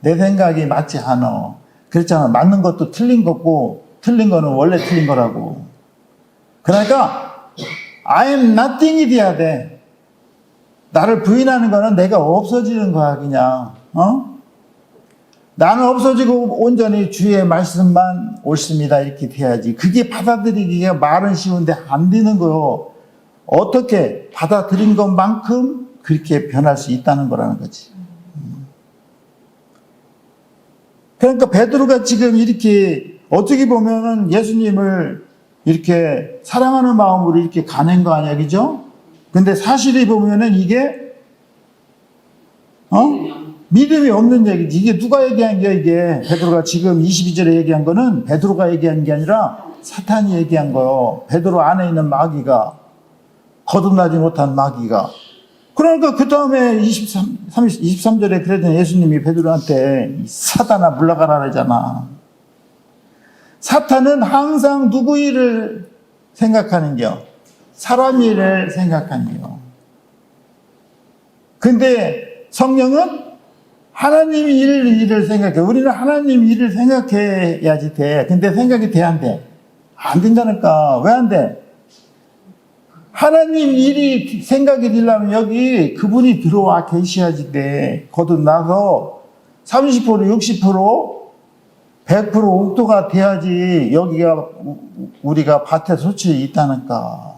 내 생각이 맞지 않아. 그랬잖아. 맞는 것도 틀린 거고 틀린 거는 원래 틀린 거라고. 그러니까 I am nothing이 돼야 돼. 나를 부인하는 거는 내가 없어지는 거야 그냥. 나는 없어지고 온전히 주의 말씀만 옳습니다 이렇게 돼야지. 그게 받아들이기가 말은 쉬운데 안 되는 거요. 어떻게 받아들인 것만큼 그렇게 변할 수 있다는 거라는 거지. 그러니까 베드로가 지금 이렇게 어떻게 보면은 예수님을 이렇게 사랑하는 마음으로 이렇게 가는 거 아니야, 그죠? 근데 사실이 보면은 이게 믿음이 없는 얘기지. 이게 누가 얘기한 게 이게 베드로가 지금 22절에 얘기한 거는 베드로가 얘기한 게 아니라 사탄이 얘기한 거요. 베드로 안에 있는 마귀가 거듭나지 못한 마귀가. 그러니까 그 다음에 23절에 그랬더니 예수님이 베드로한테 사탄아 물러가라 그러잖아. 사탄은 항상 누구 일을 생각하는겨? 사람 일을 생각하는겨. 근데 성령은 하나님 일을 생각해. 우리는 하나님 일을 생각해야지 돼. 근데 생각이 돼, 안 돼? 안 된다니까. 왜 안 돼? 하나님 일이 생각이 되려면 여기 그분이 들어와 계셔야지 돼. 거듭나서 30%, 60%, 100% 옥도가 돼야지 여기가 우리가 밭에 소출이 있다니까.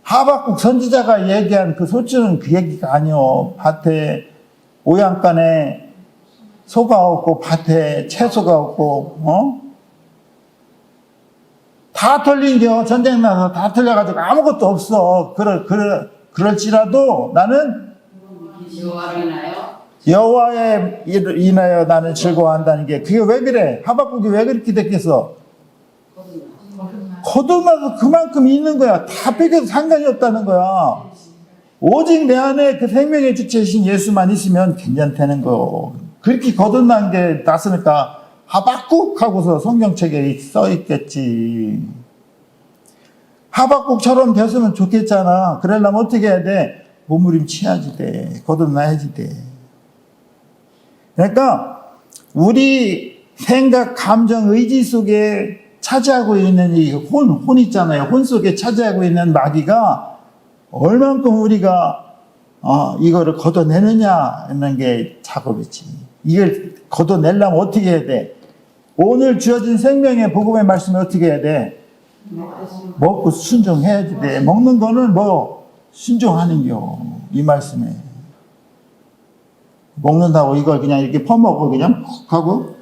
하박국 선지자가 얘기한 그 소출은 그 얘기가 아니요. 밭에 오양간에 소가 없고 밭에 채소가 없고 다 털린겨. 전쟁 나서 다 털려가지고 아무것도 없어. 그럴지라도 나는 여호와에 인하여 나는 즐거워한다는 게 그게 왜 그래? 하박국이 왜 그렇게 됐겠어? 거듭나서 그만큼 있는 거야. 다 뺏겨도 상관이 없다는 거야. 오직 내 안에 그 생명의 주체이신 예수만 있으면 괜찮다는 거. 그렇게 거듭난 게 났으니까 하박국 하고서 성경책에 써 있겠지. 하박국처럼 됐으면 좋겠잖아. 그러려면 어떻게 해야 돼? 몸부림쳐야지 돼. 거듭나야지 돼. 그러니까 우리 생각, 감정, 의지 속에 차지하고 있는 이 혼 있잖아요. 혼 속에 차지하고 있는 마귀가 얼만큼 우리가 이거를 걷어내느냐 하는 게 작업이지. 이걸 걷어내려면 어떻게 해야 돼? 오늘 주어진 생명의 복음의 말씀을 어떻게 해야 돼? 먹고 순종해야지 돼. 먹는 거는 뭐 순종하는겨. 이 말씀에. 먹는다고 이걸 그냥 이렇게 퍼먹고 그냥 푹 하고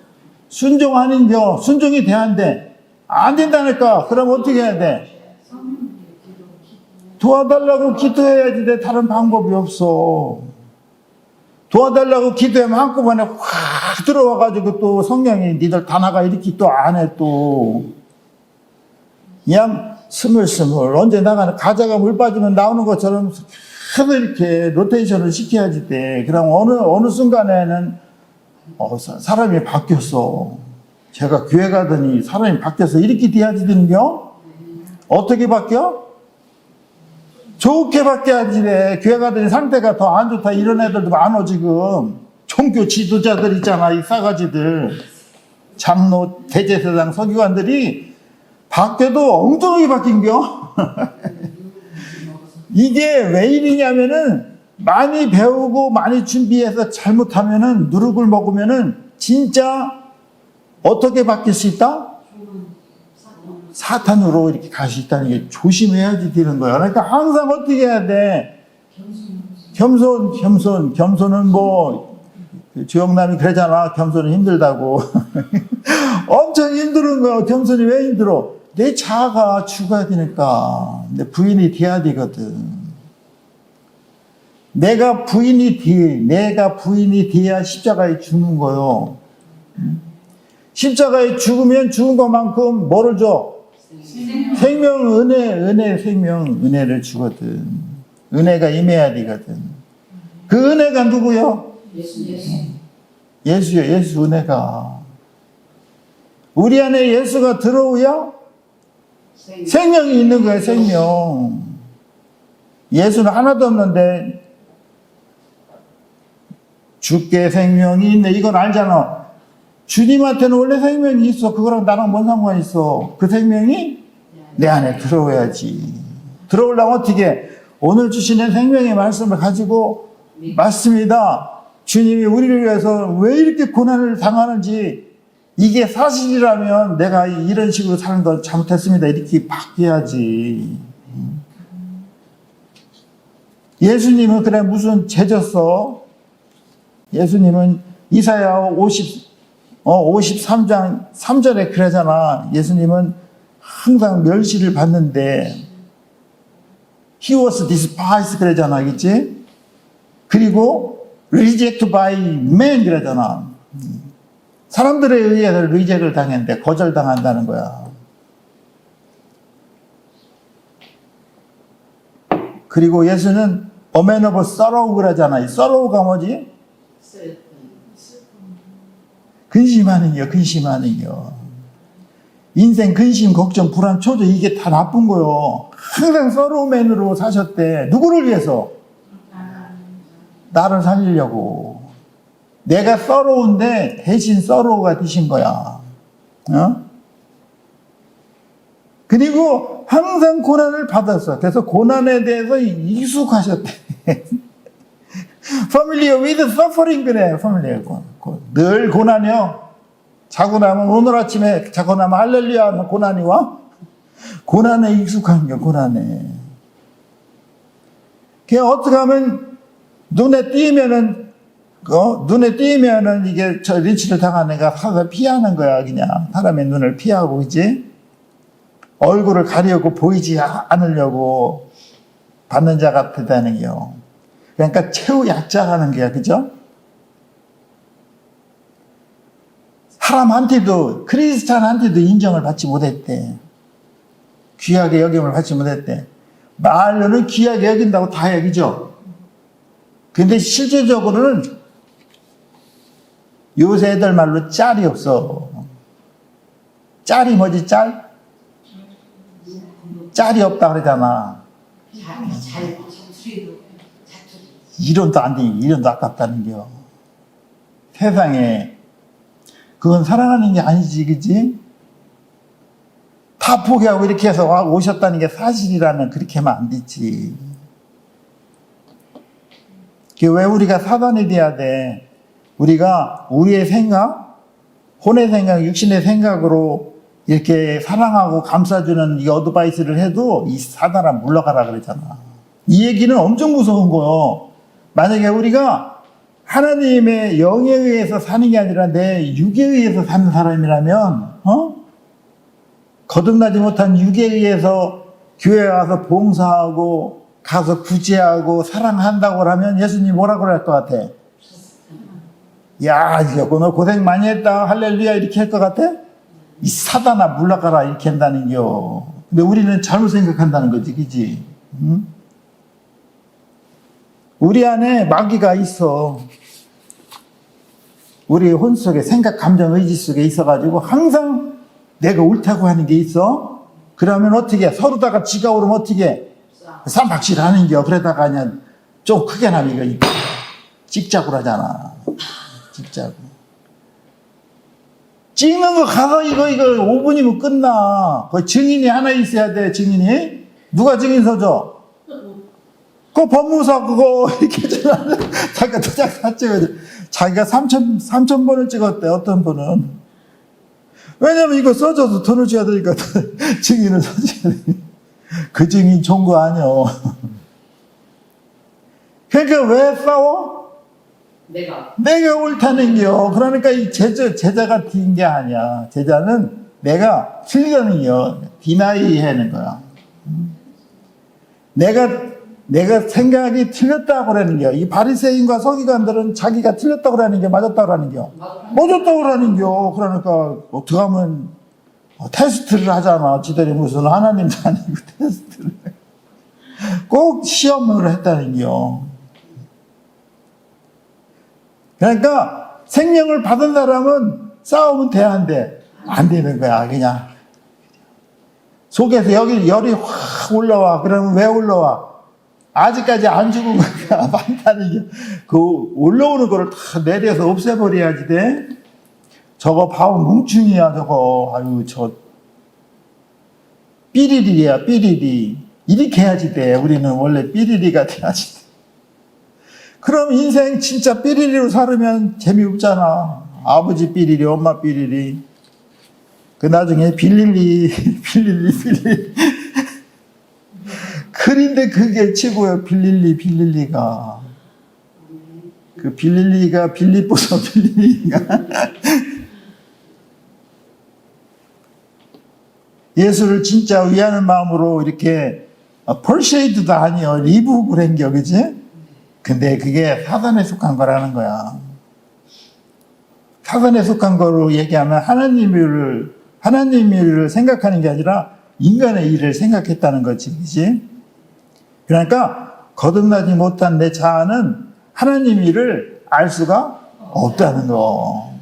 순종하는겨. 순종이 돼야 안 돼. 안 된다니까. 그럼 어떻게 해야 돼? 도와달라고 기도해야지 돼. 다른 방법이 없어. 도와달라고 기도하면 한꺼번에 확 들어와가지고 또 성령이 니들 다 나가 이렇게 또 안 해 또. 그냥 스물스물 언제 나가는 가자가 물 빠지면 나오는 것처럼 계속 이렇게 로테이션을 시켜야지 돼. 그럼 어느 순간에는 사람이 바뀌었어. 제가 교회 가더니 사람이 바뀌어서 이렇게 돼야지 되는겨? 어떻게 바뀌어? 좋게 바뀌어야지 돼. 교회 가더니 상태가 더 안 좋다 이런 애들도 많어 지금. 종교 지도자들 있잖아. 이 싸가지들. 장로, 대제사장, 서기관들이 바뀌어도 엉뚱하게 바뀐겨? 이게 왜 일이냐면은 많이 배우고 많이 준비해서 잘못하면은 누룩을 먹으면은 진짜 어떻게 바뀔 수 있다? 사탄으로 이렇게 갈 수 있다는 게 조심해야지 되는 거야. 그러니까 항상 어떻게 해야 돼? 겸손은 뭐, 주영남이 그러잖아. 겸손은 힘들다고. 엄청 힘든 거야. 겸손이 왜 힘들어? 내 자아가 죽어야 되니까. 내 부인이 돼야 되거든. 내가 부인이 돼야 십자가에 죽는 거요. 십자가에 죽으면 죽은 것만큼 뭐를 줘? 생명, 은혜를 주거든. 은혜가 임해야 되거든. 그 은혜가 누구요? 예수요, 예수 은혜가. 우리 안에 예수가 들어오야 생명이 있는 거야, 생명. 예수는 하나도 없는데 주께 생명이 있네. 이건 알잖아. 주님한테는 원래 생명이 있어. 그거랑 나랑 뭔 상관이 있어. 그 생명이 내 안에 들어오야지. 들어오려면 어떻게? 오늘 주시는 생명의 말씀을 가지고 맞습니다. 주님이 우리를 위해서 왜 이렇게 고난을 당하는지 이게 사실이라면 내가 이런 식으로 사는 건 잘못했습니다. 이렇게 바뀌어야지. 예수님은 그래 무슨 죄졌어? 예수님은 이사야 53장 3절에 그러잖아. 예수님은 항상 멸시를 받는데 He was despised 그러잖아. 그치? 그리고 rejected by men 그러잖아. 사람들에 의해서 리젝을 당했는데 거절당한다는 거야. 그리고 예수는 a man of sorrow 그러잖아. 이 sorrow가 뭐지? 근심하는 겨. 인생 근심, 걱정, 불안, 초조 이게 다 나쁜 거요. 항상 sorrow맨으로 사셨대. 누구를 위해서? 나를 살리려고. 내가 sorrow인데 대신 sorrow가 되신 거야. 어? 그리고 항상 고난을 받았어. 그래서 고난에 대해서 익숙하셨대. familiar with suffering 그래. familiar. 늘 고난이요. 자고 나면 오늘 아침에 자고 나면 할렐루야 하면 고난이 와? 고난에 익숙한 게 고난에. 그게 어떻게 하면 눈에 띄면은 이게 저 린치를 당한 애가 사서 피하는 거야. 그냥 사람의 눈을 피하고 그지? 얼굴을 가리려고 보이지 않으려고 받는 자 같다는 게요. 그러니까 최후 약자라는 게야. 그죠? 사람한테도 크리스찬한테도 인정을 받지 못했대. 귀하게 여김을 받지 못했대. 말로는 귀하게 여긴다고 다 여기죠. 근데 실제적으로는 요새 애들 말로 짤이 없어. 짤이 뭐지 짤? 짤이 없다 그러잖아. 이론도 안 돼. 이론도 아깝다는 겨. 세상에 그건 사랑하는 게 아니지, 그지? 다 포기하고 이렇게 해서 오셨다는 게 사실이라면 그렇게 하면 안 되지. 왜 우리가 사단이 돼야 돼? 우리가 우리의 생각, 혼의 생각, 육신의 생각으로 이렇게 사랑하고 감싸주는 이 어드바이스를 해도 이 사단아 물러가라 그러잖아. 이 얘기는 엄청 무서운 거요. 만약에 우리가 하나님의 영에 의해서 사는 게 아니라 내 육에 의해서 사는 사람이라면, 거듭나지 못한 육에 의해서 교회에 와서 봉사하고 가서 구제하고 사랑한다고 하면 예수님 뭐라고 할 것 같아? 야, 너 고생 많이 했다. 할렐루야. 이렇게 할 것 같아? 이 사단아 물러가라. 이렇게 한다는 겨. 근데 우리는 잘못 생각한다는 거지. 그지? 응? 우리 안에 마귀가 있어. 우리 혼 속에 생각, 감정, 의지 속에 있어가지고 항상 내가 옳다고 하는 게 있어. 그러면 어떻게 서로다가 지가 오르면 어떻게 쌈박질 하는 겨. 그러다가 그냥 좀 크게 나면 이거 찍자고 하잖아. 찍자고. 찍는 거 가서 이거 5분이면 끝나. 그 증인이 하나 있어야 돼. 증인이. 누가 증인서 줘? 그 법무사 그거 이렇게 했잖아. 자기가 도장 다 찍어야 돼. 자기가 3,000번을 찍었대. 어떤 분은. 왜냐면 이거 써줘서 돈을 줘야 되니까 증인을 써줘야 돼. 그 증인 좋은 거 아니야. 그러니까 왜 싸워? 내가 옳다는 게요. 그러니까 이 제자가 뛴 게 아니야. 제자는 내가 틀리다는 게요. 디나이 하는 거야. 내가 생각이 틀렸다고 그러는 게요. 이 바리새인과 서기관들은 자기가 틀렸다고 그러는 게 맞았다고 그러는 게요. 맞았다고 그러는 게요. 그러니까 어떻게 하면 테스트를 하잖아. 지들이 무슨 하나님도 아니고 테스트를. 꼭 시험을 했다는 게요. 그러니까 생명을 받은 사람은 싸우면 돼, 안 돼? 안 되는 거야, 그냥. 속에서 여기 열이 확 올라와. 그러면 왜 올라와? 아직까지 안 죽은 거야. 많다는 게. 그 올라오는 거를 다 내려서 없애버려야지 돼. 저거 바보 뭉충이야, 저거. 아유, 삐리리야, 삐리리. 이렇게 해야지 돼. 우리는 원래 삐리리가 돼야지 돼. 그럼 인생 진짜 삐리리로 살으면 재미없잖아. 아버지 삐리리, 엄마 삐리리. 그 나중에 빌릴리. 글인데 그게 최고예요. 빌릴리가. 그 빌릴리가 빌립보서 빌릴리가. 예수를 진짜 위하는 마음으로 이렇게 펄쉐이드도 아니요. 리브훅을 한겨, 그지? 근데 그게 사단에 속한 거라는 거야. 사단에 속한 거로 얘기하면 하나님의 일을 생각하는 게 아니라 인간의 일을 생각했다는 거지, 그지? 그러니까 거듭나지 못한 내 자아는 하나님의 일을 알 수가 없다는 거.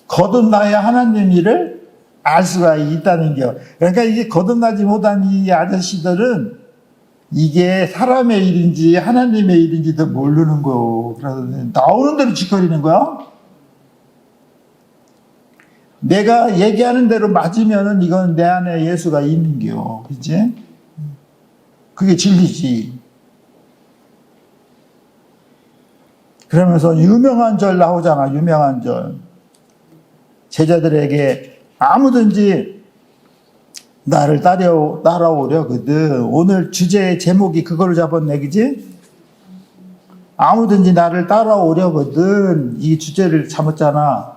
거듭나야 하나님 일을 알 수가 있다는 거. 그러니까 이게 거듭나지 못한 이 아저씨들은 이게 사람의 일인지 하나님의 일인지도 모르는 거요. 그래서 나오는 대로 짓거리는 거야. 내가 얘기하는 대로 맞으면은 이건 내 안에 예수가 있는 게요. 그치? 그게 진리지. 그러면서 유명한 절 나오잖아. 유명한 절. 제자들에게 아무든지 나를 따라오려거든. 오늘 주제의 제목이 그거를 잡았네, 그지? 아무든지 나를 따라오려거든. 이 주제를 잡았잖아.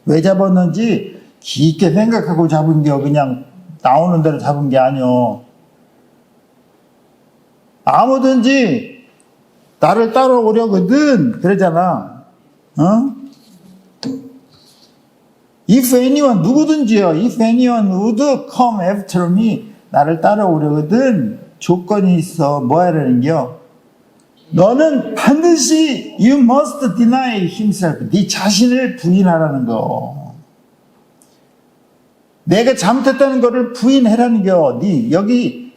왜 잡았는지 깊게 생각하고 잡은 게 그냥 나오는 대로 잡은 게 아니오. 아무든지 나를 따라오려거든. 그러잖아. 어? If anyone, 누구든지요. If anyone would come after me. 나를 따라오려거든. 조건이 있어. 뭐 하라는 겨? 너는 반드시 you must deny himself. 네 자신을 부인하라는 거. 내가 잘못했다는 거를 부인하라는 겨. 네 여기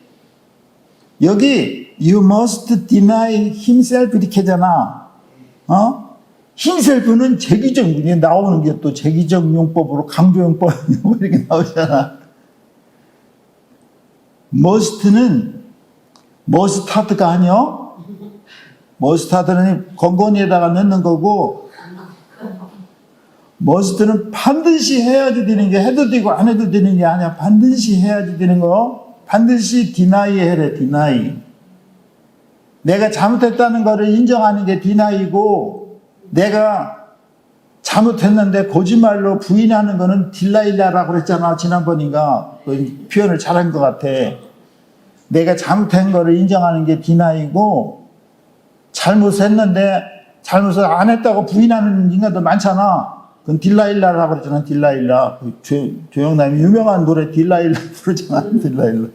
you must deny himself 이렇게 하잖아. 어? 힘셀프는 제기적, 나오는 게 또 제기적 용법으로 강조용법 이렇게 나오잖아. must는 머스타드가 아니요. 머스타드는 건건이에다가 넣는 거고, must는 반드시 해야지 되는 게 해도 되고 안 해도 되는 게 아니야. 반드시 해야지 되는 거. 반드시 deny 해래, deny. 내가 잘못했다는 거를 인정하는 게 deni고, 내가 잘못했는데 거짓말로 부인하는 거는 딜라일라라고 그랬잖아. 지난번인가. 그 표현을 잘한 것 같아. 내가 잘못한 거를 인정하는 게 디나이고, 잘못했는데 잘못을 안 했다고 부인하는 인간들 많잖아. 그건 딜라일라라고 그랬잖아. 딜라일라. 조영남이 유명한 노래 딜라일라 부르잖아. 딜라일라.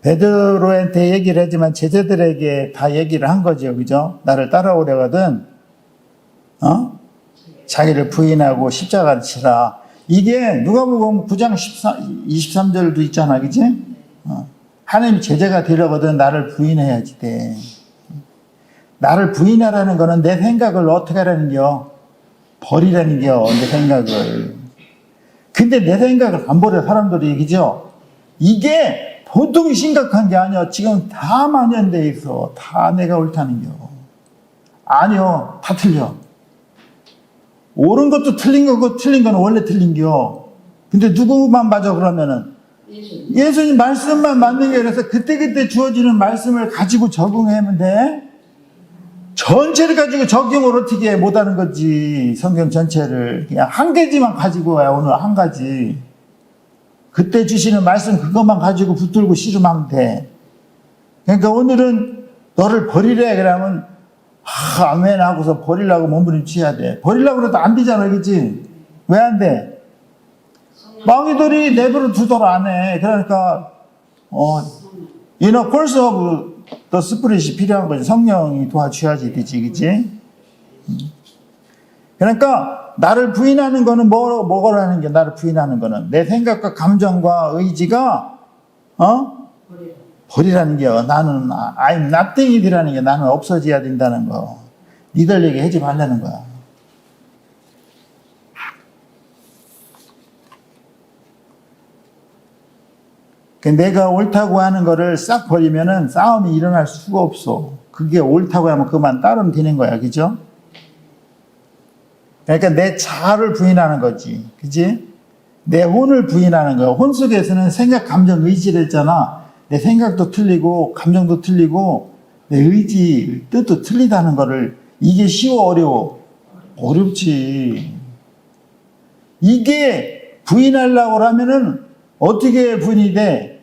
베드로한테 얘기를 하지만 제자들에게 다 얘기를 한 거죠. 그죠? 나를 따라오려거든, 자기를 부인하고 십자가를 치라. 이게 누가복음 9장 23절도 있잖아. 그지? 하나님 제자가 되려거든 나를 부인해야지 돼. 나를 부인하라는 거는 내 생각을 어떻게 하라는 겨? 버리라는 겨, 내 생각을. 근데 내 생각을 안 버려, 사람들이. 그죠? 이게 보통 심각한 게 아니야. 지금 다 만연돼 있어. 다 내가 옳다는 겨. 아니요. 다 틀려. 옳은 것도 틀린 거고 틀린 거는 원래 틀린 겨. 근데 누구만 맞아 그러면은 예수님 말씀만 맞는 게 그래서 그때그때 주어지는 말씀을 가지고 적응하면 돼. 전체를 가지고 적용을 어떻게 해? 못하는 거지. 성경 전체를. 그냥 한 가지만 가지고 와요. 오늘 한 가지. 그때 주시는 말씀 그것만 가지고 붙들고 씨름하면 돼. 그러니까 오늘은 너를 버리래. 그러면 아멘 하고서 버리려고 몸부림쳐야 돼. 버리려고 그래도 안 되잖아. 그치? 왜 안 돼? 마귀들이 내버려 두도록 안 해. 그러니까 course of the spirit이 필요한 거지. 성령이 도와줘야지 되지. 그치? 그러니까 나를 부인하는 거는 뭐라는 게 나를 부인하는 거는 내 생각과 감정과 의지가 버리라는 게 나는 I'm nothing이라는 게 나는 없어져야 된다는 거. 니들 얘기 하지 말라는 거야. 내가 옳다고 하는 거를 싹 버리면은 싸움이 일어날 수가 없어. 그게 옳다고 하면 그만 따르면 되는 거야. 그죠? 그러니까 내 자아를 부인하는 거지. 그지? 내 혼을 부인하는 거야. 혼 속에서는 생각, 감정, 의지를 했잖아. 내 생각도 틀리고, 감정도 틀리고, 내 의지, 뜻도 틀리다는 거를, 이게 쉬워, 어려워? 어렵지. 이게 부인하려고 하면은 어떻게 부인이 돼?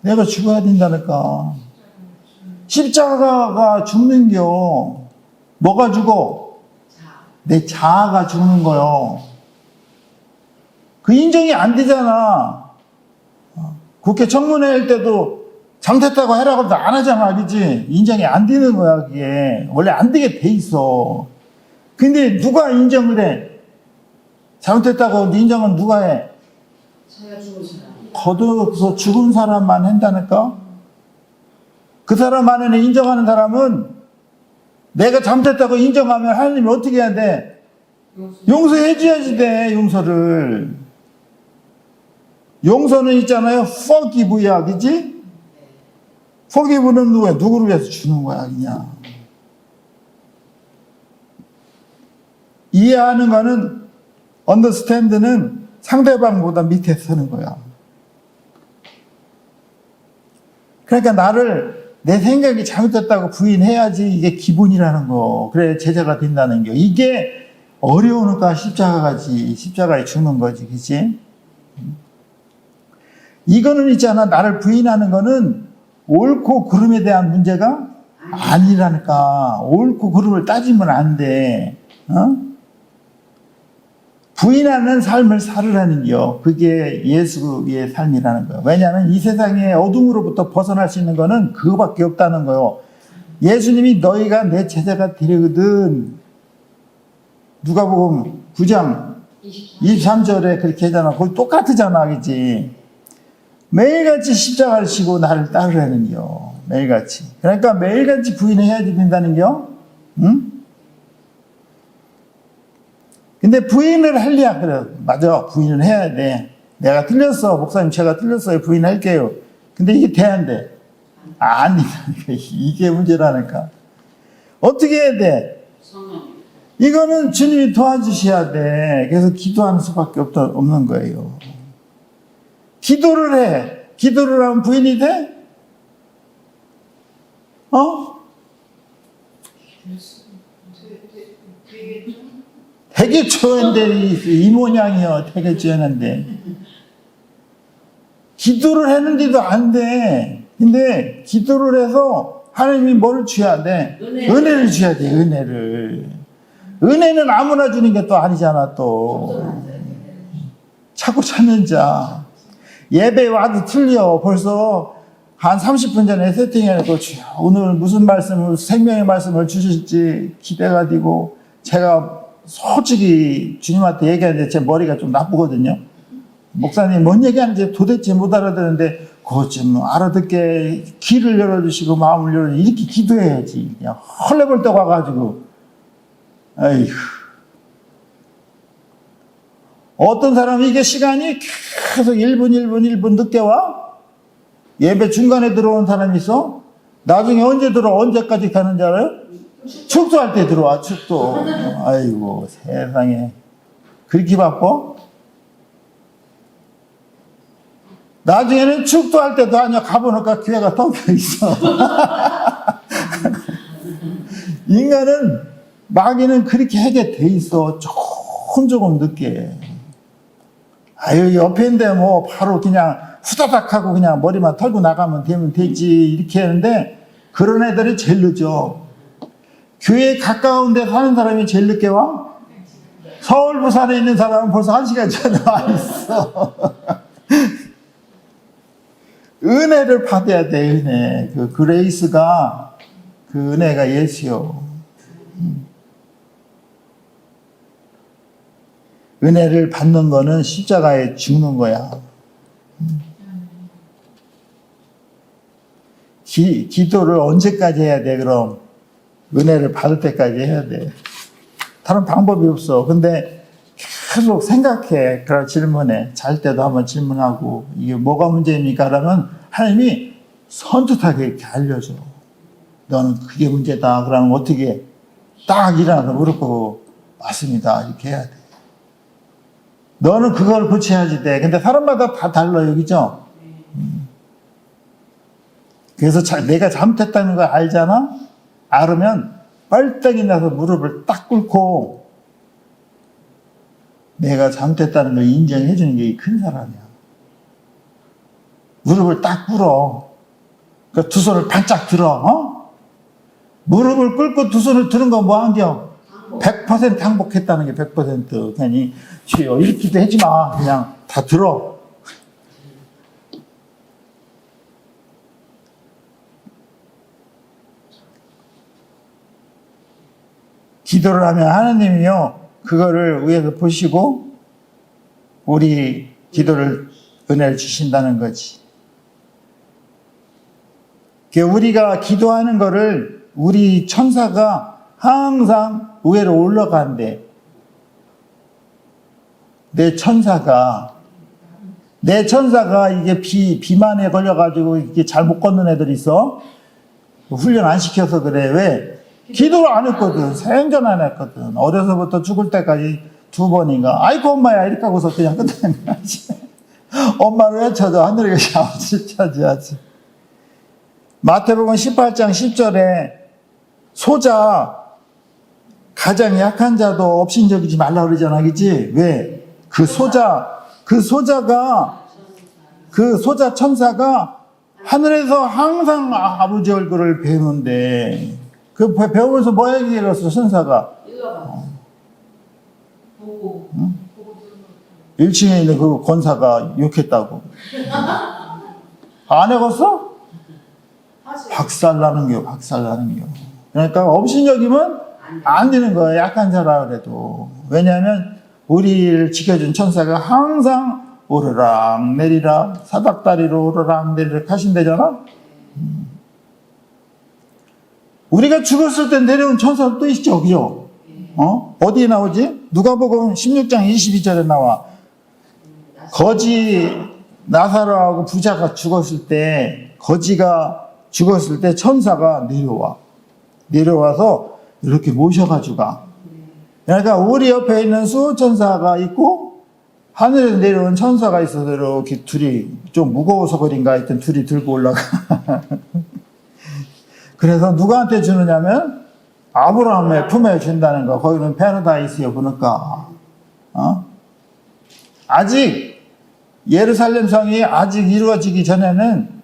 내가 죽어야 된다니까. 십자가가 죽는겨. 뭐가 죽어? 내 자아가 죽는 거요. 그 인정이 안 되잖아. 국회 청문회 할 때도 잘못했다고 해라고 해도 안 하잖아. 그지? 인정이 안 되는 거야, 그게. 원래 안 되게 돼 있어. 근데 누가 인정을 해? 잘못했다고 인정은 누가 해? 자기가 죽은 사람. 거둬서 죽은 사람만 한다니까? 그 사람 안에는 인정하는 사람은 내가 잘못했다고 인정하면 하나님이 어떻게 해야 돼? 용서해줘야지 돼, 용서를. 용서는 있잖아요. forgive야, 그지? forgive는 누구야? 누구를 위해서 주는 거야, 그냥. 이해하는 거는, understand는 상대방보다 밑에 서는 거야. 그러니까 내 생각이 잘못됐다고 부인해야지 이게 기본이라는 거. 그래, 제자가 된다는 거. 이게 어려우니까 십자가에 죽는 거지, 그치? 이거는 있잖아. 나를 부인하는 거는 옳고 그름에 대한 문제가 아니라니까. 옳고 그름을 따지면 안 돼. 부인하는 삶을 살으라는 거. 그게 예수의 삶이라는 거예요. 왜냐하면 이 세상의 어둠으로부터 벗어날 수 있는 거는 그거밖에 없다는 거예요. 예수님이 너희가 내 제자가 되거든. 누가복음 9장 23절에 그렇게 하잖아. 거기 똑같으잖아. 그치? 매일같이 십자가를 지고 나를 따르라는 거. 매일같이. 그러니까 매일같이 부인해야지 된다는 거. 응? 근데 부인을 할래야 그래. 맞아. 부인을 해야 돼. 내가 틀렸어. 목사님 제가 틀렸어요. 부인할게요. 근데 이게 돼 안 돼? 아니. 이게 문제라니까. 어떻게 해야 돼? 이거는 주님이 도와주셔야 돼. 그래서 기도하는 수밖에 없는 거예요. 기도를 해. 기도를 하면 부인이 돼? 되게 좋은데 이 모양이요. 되게 좋은데 기도를 했는데도 안 돼. 근데 기도를 해서 하나님이 뭘 줘야 돼? 은혜를 줘야 돼. 은혜는 아무나 주는 게 또 아니잖아. 또 자꾸 찾는 자. 예배 와도 틀려. 벌써 한 30분 전에 세팅해놓고 오늘 무슨 말씀을 생명의 말씀을 주실지 기대가 되고 제가 솔직히 주님한테 얘기하는데 제 머리가 좀 나쁘거든요. 목사님 뭔 얘기하는지 도대체 못 알아듣는데 그것 좀 알아듣게 귀를 열어주시고 마음을 열어주시고 이렇게 기도해야지. 그냥 헐레벌떡 와가지고 에휴. 어떤 사람은 이게 시간이 계속 1분, 1분, 1분 늦게 와? 예배 중간에 들어온 사람이 있어? 나중에 언제까지 가는 줄 알아요? 축도할 때 들어와, 축도. 아이고, 세상에. 그렇게 바빠? 나중에는 축도할 때도 아니야. 가보니까 교회가 텅 빈 있어. 인간은, 마귀는 그렇게 하게 돼 있어. 조금 늦게. 아유, 옆에인데 뭐, 바로 그냥 후다닥 하고 그냥 머리만 털고 나가면 되지. 이렇게 하는데, 그런 애들이 제일 늦어. 교회 가까운 데 사는 사람이 제일 늦게 와? 서울, 부산에 있는 사람은 벌써 1시간 전에 와 있어. 은혜를 받아야 돼, 은혜. 그 그레이스가, 그 은혜가 예수요. 은혜를 받는 거는 십자가에 죽는 거야. 기도를 언제까지 해야 돼, 그럼? 은혜를 받을 때까지 해야 돼. 다른 방법이 없어. 근데 계속 생각해. 그런 질문에. 잘 때도 한번 질문하고, 이게 뭐가 문제입니까? 그러면 하나님이 선뜻하게 이렇게 알려줘. 너는 그게 문제다. 그러면 어떻게 딱 일어나서 무릎 꿇고, 맞습니다. 이렇게 해야 돼. 너는 그걸 고쳐야지 돼. 근데 사람마다 다 달라요. 그죠? 그래서 내가 잘못했다는 걸 알잖아? 알으면 빨딱이 나서 무릎을 딱 꿇고 내가 잘못했다는 걸 인정해 주는 게 큰 사람이야. 무릎을 딱 꿇어. 그 두 손을 반짝 들어. 어? 무릎을 꿇고 두 손을 드는 건 뭐 한겨? 100% 항복했다는 게 100%. 그냥 주여 이렇게도 하지 마. 그냥 다 들어. 기도를 하면 하나님이요, 그거를 위에서 보시고, 우리 기도를, 은혜를 주신다는 거지. 우리가 기도하는 거를 우리 천사가 항상 위로 올라간대. 내 천사가 이게 비만에 걸려가지고 이게 잘 못 걷는 애들이 있어. 훈련 안 시켜서 그래. 왜? 기도를 안 했거든. 생전 안 했거든. 어려서부터 죽을 때까지 2번인가. 아이고, 엄마야. 이렇게 하고서 그냥 끝내는 거지. 엄마를 외쳐줘. 하늘에 계신 아버지를 찾아야지. 마태복음 18장 10절에 소자, 가장 약한 자도 업신여기지 말라 그러잖아. 그치? 왜? 그 소자 천사가 하늘에서 항상 아버지 얼굴을 배우는데, 그 배우면서 뭐 얘기했어, 천사가? 보고. 응? 1층에 있는 그 권사가 욕했다고. 안 해봤어? 박살나는 겨. 그러니까 업신여기면 안 되는 거야. 약한 자라 그래도. 왜냐하면 우리를 지켜준 천사가 항상 오르락 내리락, 사닥다리로 오르락 내리락 하신대잖아. 우리가 죽었을 때 내려온 천사도 또 있죠. 그죠? 어디에 나오지? 누가복음 16장 22절에 나와. 거지 나사로하고 부자가 죽었을 때, 거지가 죽었을 때 천사가 내려와서 이렇게 모셔가지고 가. 그러니까 우리 옆에 있는 수호천사가 있고 하늘에서 내려온 천사가 있어서 이렇게 둘이 좀 무거워서 그런가 하여튼 둘이 들고 올라가. 그래서 누구한테 주느냐면 아브라함의 품에 준다는 거. 거기는 패러다이스에 보니까 아직 예루살렘 성이 아직 이루어지기 전에는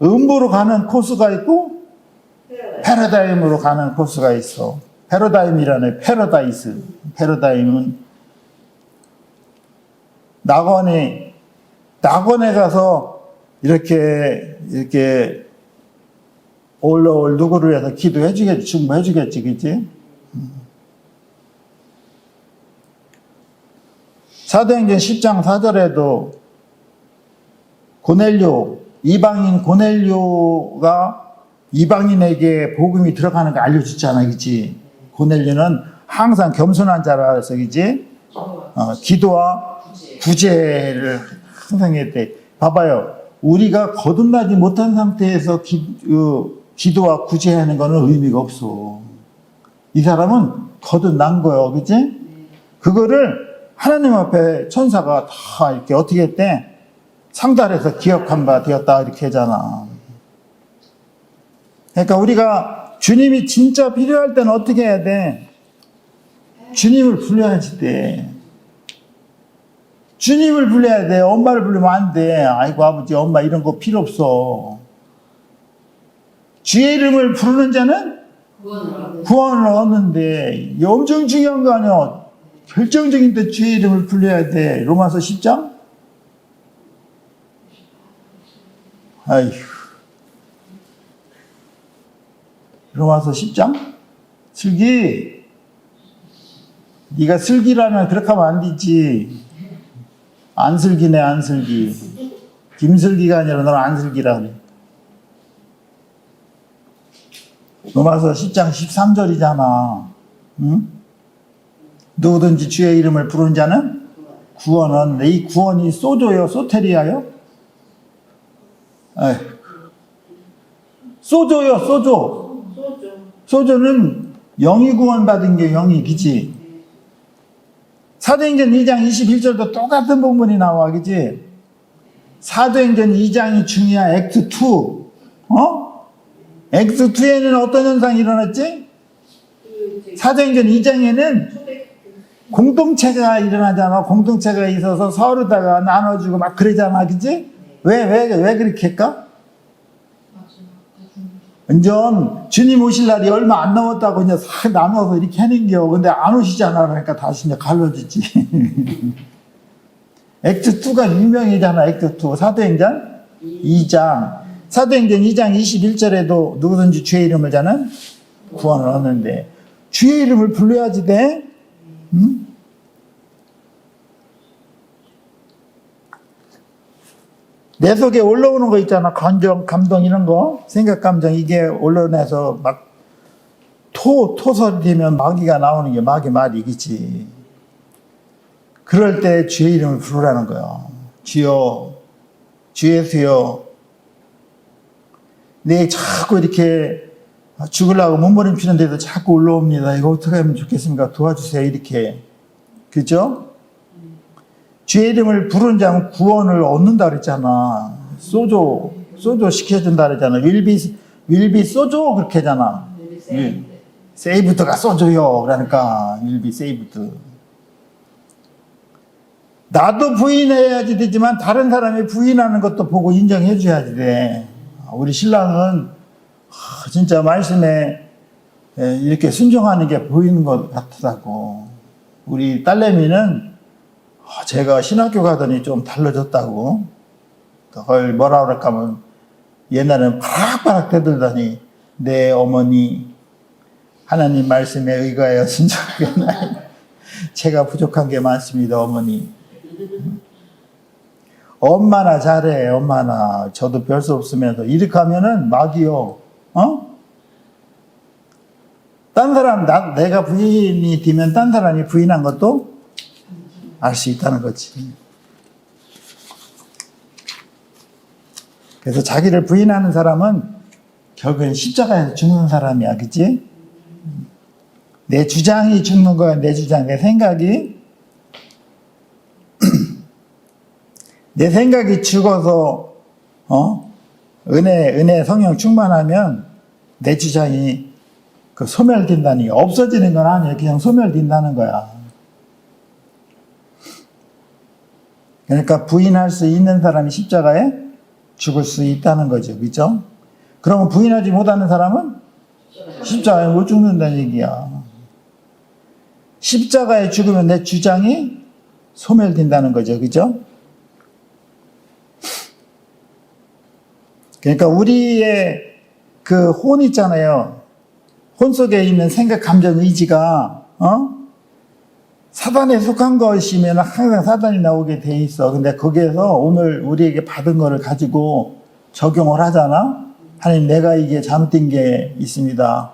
음부로 가는 코스가 있고 패러다임으로 가는 코스가 있어. 패러다임이라네. 패러다이스. 패러다임은 낙원에 가서 이렇게 올라올 누구를 위해서 기도해 주겠지. 충분해 주겠지. 그치? 사도행전 10장 4절에도 이방인 고넬료가 이방인에게 복음이 들어가는 거 알려줬잖아. 그치? 고넬료는 항상 겸손한 자라서, 그치? 기도와 구제를 항상 했대. 봐봐요. 우리가 거듭나지 못한 상태에서 기도와 구제하는 거는 의미가 없어. 이 사람은 거듭난 거예요. 그치? 그거를 하나님 앞에 천사가 다 이렇게 어떻게 했대? 상달해서 기억한 바 되었다. 이렇게 하잖아. 그러니까 우리가 주님이 진짜 필요할 때는 어떻게 해야 돼? 주님을 불러야지 돼. 주님을 불러야 돼. 엄마를 부르면 안 돼. 아이고 아버지 엄마 이런 거 필요 없어. 주의 이름을 부르는 자는 구원을 얻는데 이게 엄청 중요한 거 아니야. 결정적인 때 주의 이름을 불러야 돼. 로마서 10장? 아이고. 로마서 10장? 슬기. 네가 슬기라면 그렇게 하면 안 되지. 안슬기네 안슬기. 김슬기가 아니라 너는 안슬기라 그래. 로마서 10장 13절이잖아. 응? 누구든지 주의 이름을 부르는 자는 구원은 이 구원이 소조요 소테리아요? 소조요 소조. 소조는 영이 구원받은 게 영이 그지? 사도행전 2장 21절도 똑같은 본문이 나와 그지? 사도행전 2장이 중요한 액트 2. 액트 2에는 어떤 현상이 일어났지? 사도행전 2장에는 공동체가 일어나잖아. 공동체가 있어서 서로다가 나눠주고 막 그러잖아. 그지? 왜 그렇게 할까? 완전 주님 오실 날이 얼마 안 남았다고 이제 싹 나눠서 이렇게 하는겨. 근데 안 오시잖아. 그러니까 다시 이제 갈라지지. 액트 2가 유명이잖아. 액트 2. 사도행전 2장. 사도행전 2장 21절에도 누구든지 주의 이름을 자는 구원을 얻는데 주의 이름을 불러야지 돼. 응? 내 속에 올라오는 거 있잖아. 감정, 감동 이런 거. 생각, 감정 이게 올라내서 막 토설이 되면 마귀가 나오는 게 마귀 말이겠지. 그럴 때 주의 이름을 부르라는 거야. 주여, 주 예수여. 내 자꾸 이렇게 죽으려고 몸부림치는데도 자꾸 올라옵니다. 이거 어떻게 하면 좋겠습니까? 도와주세요. 이렇게. 그죠? 주의 이름을 부르는 자는 구원을 얻는다 그랬잖아. 소조 시켜준다 그랬잖아. 윌비 소조 그렇게 하잖아. 세이브드가 소조요. 그러니까 윌비 세이브드. 나도 부인해야지 되지만 다른 사람이 부인하는 것도 보고 인정해 줘야지 돼. 우리 신랑은 진짜 말씀에 이렇게 순종하는 게 보이는 것 같다고. 우리 딸내미는 제가 신학교 가더니 좀 달라졌다고. 그걸 뭐라 그럴까 하면 옛날에는 바락바락 대들더니 내 어머니 하나님 말씀에 의거하여 순종하겠나요? 제가 부족한 게 많습니다 어머니. 엄마나 잘해 엄마나. 저도 별 수 없으면서 이렇게 하면은 마귀요. 딴 사람 내가 부인이 되면 딴 사람이 부인한 것도 알 수 있다는 거지. 그래서 자기를 부인하는 사람은 결국엔 십자가에서 죽는 사람이야. 그치? 내 주장이 죽는 거야. 내 주장, 내 생각이. 내 생각이 죽어서 은혜 성령 충만하면 내 주장이 소멸된다는 게 없어지는 건 아니에요. 그냥 소멸된다는 거야. 그러니까 부인할 수 있는 사람이 십자가에 죽을 수 있다는 거죠. 그렇죠? 그러면 부인하지 못하는 사람은 십자가에 못 죽는다는 얘기야. 십자가에 죽으면 내 주장이 소멸된다는 거죠. 그렇죠? 그러니까 우리의 그 혼 있잖아요. 혼 속에 있는 생각, 감정, 의지가 사단에 속한 것이면 항상 사단이 나오게 돼 있어. 근데 거기에서 오늘 우리에게 받은 거를 가지고 적용을 하잖아. 하나님, 내가 이게 잘못된 게 있습니다.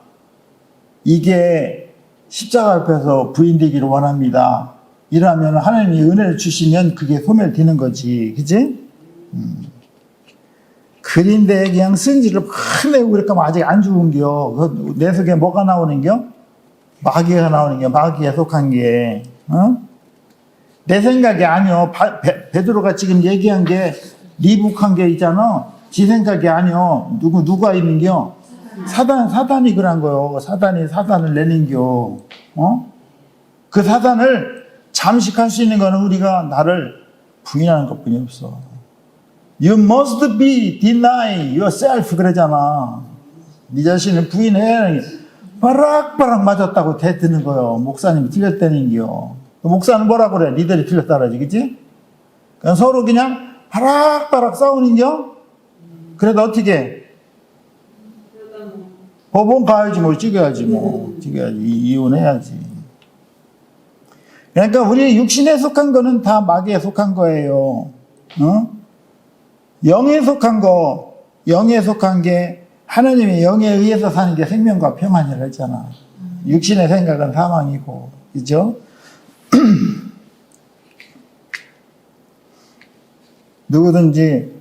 이게 십자가 앞에서 부인되기를 원합니다. 이러면 하나님이 은혜를 주시면 그게 소멸되는 거지. 그지? 그린데 그냥 승질을 막 내고 그러니까 아직 안 죽은겨. 내 속에 뭐가 나오는겨? 마귀가 나오는겨. 마귀에 속한 게. 어? 내 생각이 아니요. 베드로가 지금 얘기한 게 리북한 게 있잖아. 지 생각이 아니요. 누가 있는겨? 사단이 그런 거요. 사단이 사단을 내는겨. 어? 그 사단을 잠식할 수 있는 거는 우리가 나를 부인하는 것뿐이 없어. You must be deny yourself 그러잖아. 네 자신을 부인해. 바락바락 맞았다고 대드는 거요. 목사님이 틀렸다는겨. 목사는 뭐라고 그래? 니들이 틀렸다 그러지, 그치? 그냥 서로 그냥 바락바락 싸우는겨? 그래도 어떻게? 법원 가야지, 뭐, 찍어야지, 뭐. 찍어야지. 이혼해야지. 그러니까 우리 육신에 속한 거는 다 마귀에 속한 거예요. 어? 영에 속한 거, 영에 속한 게 하나님의 영에 의해서 사는 게 생명과 평안이라 했잖아. 육신의 생각은 사망이고, 그죠? 누구든지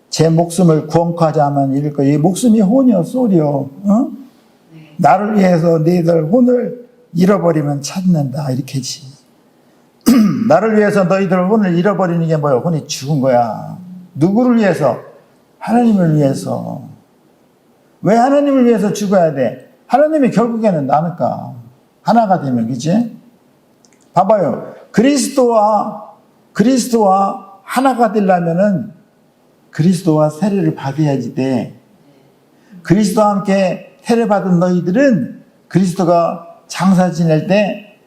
제 목숨을 구원하자면 이럴 거야. 이 목숨이 혼이요, 쏠이요. 어? 나를 위해서 너희들 혼을 잃어버리면 찾는다. 이렇게지. 나를 위해서 너희들 혼을 잃어버리는 게 뭐야? 혼이 죽은 거야. 누구를 위해서? 하나님을 위해서. 왜 하나님을 위해서 죽어야 돼? 하나님이 결국에는 나니까. 하나가 되면, 그치? 봐봐요. 그리스도와 하나가 되려면은 그리스도와 세례를 받아야지 돼. 그리스도와 함께 세례 받은 너희들은 그리스도가 장사 지낼 때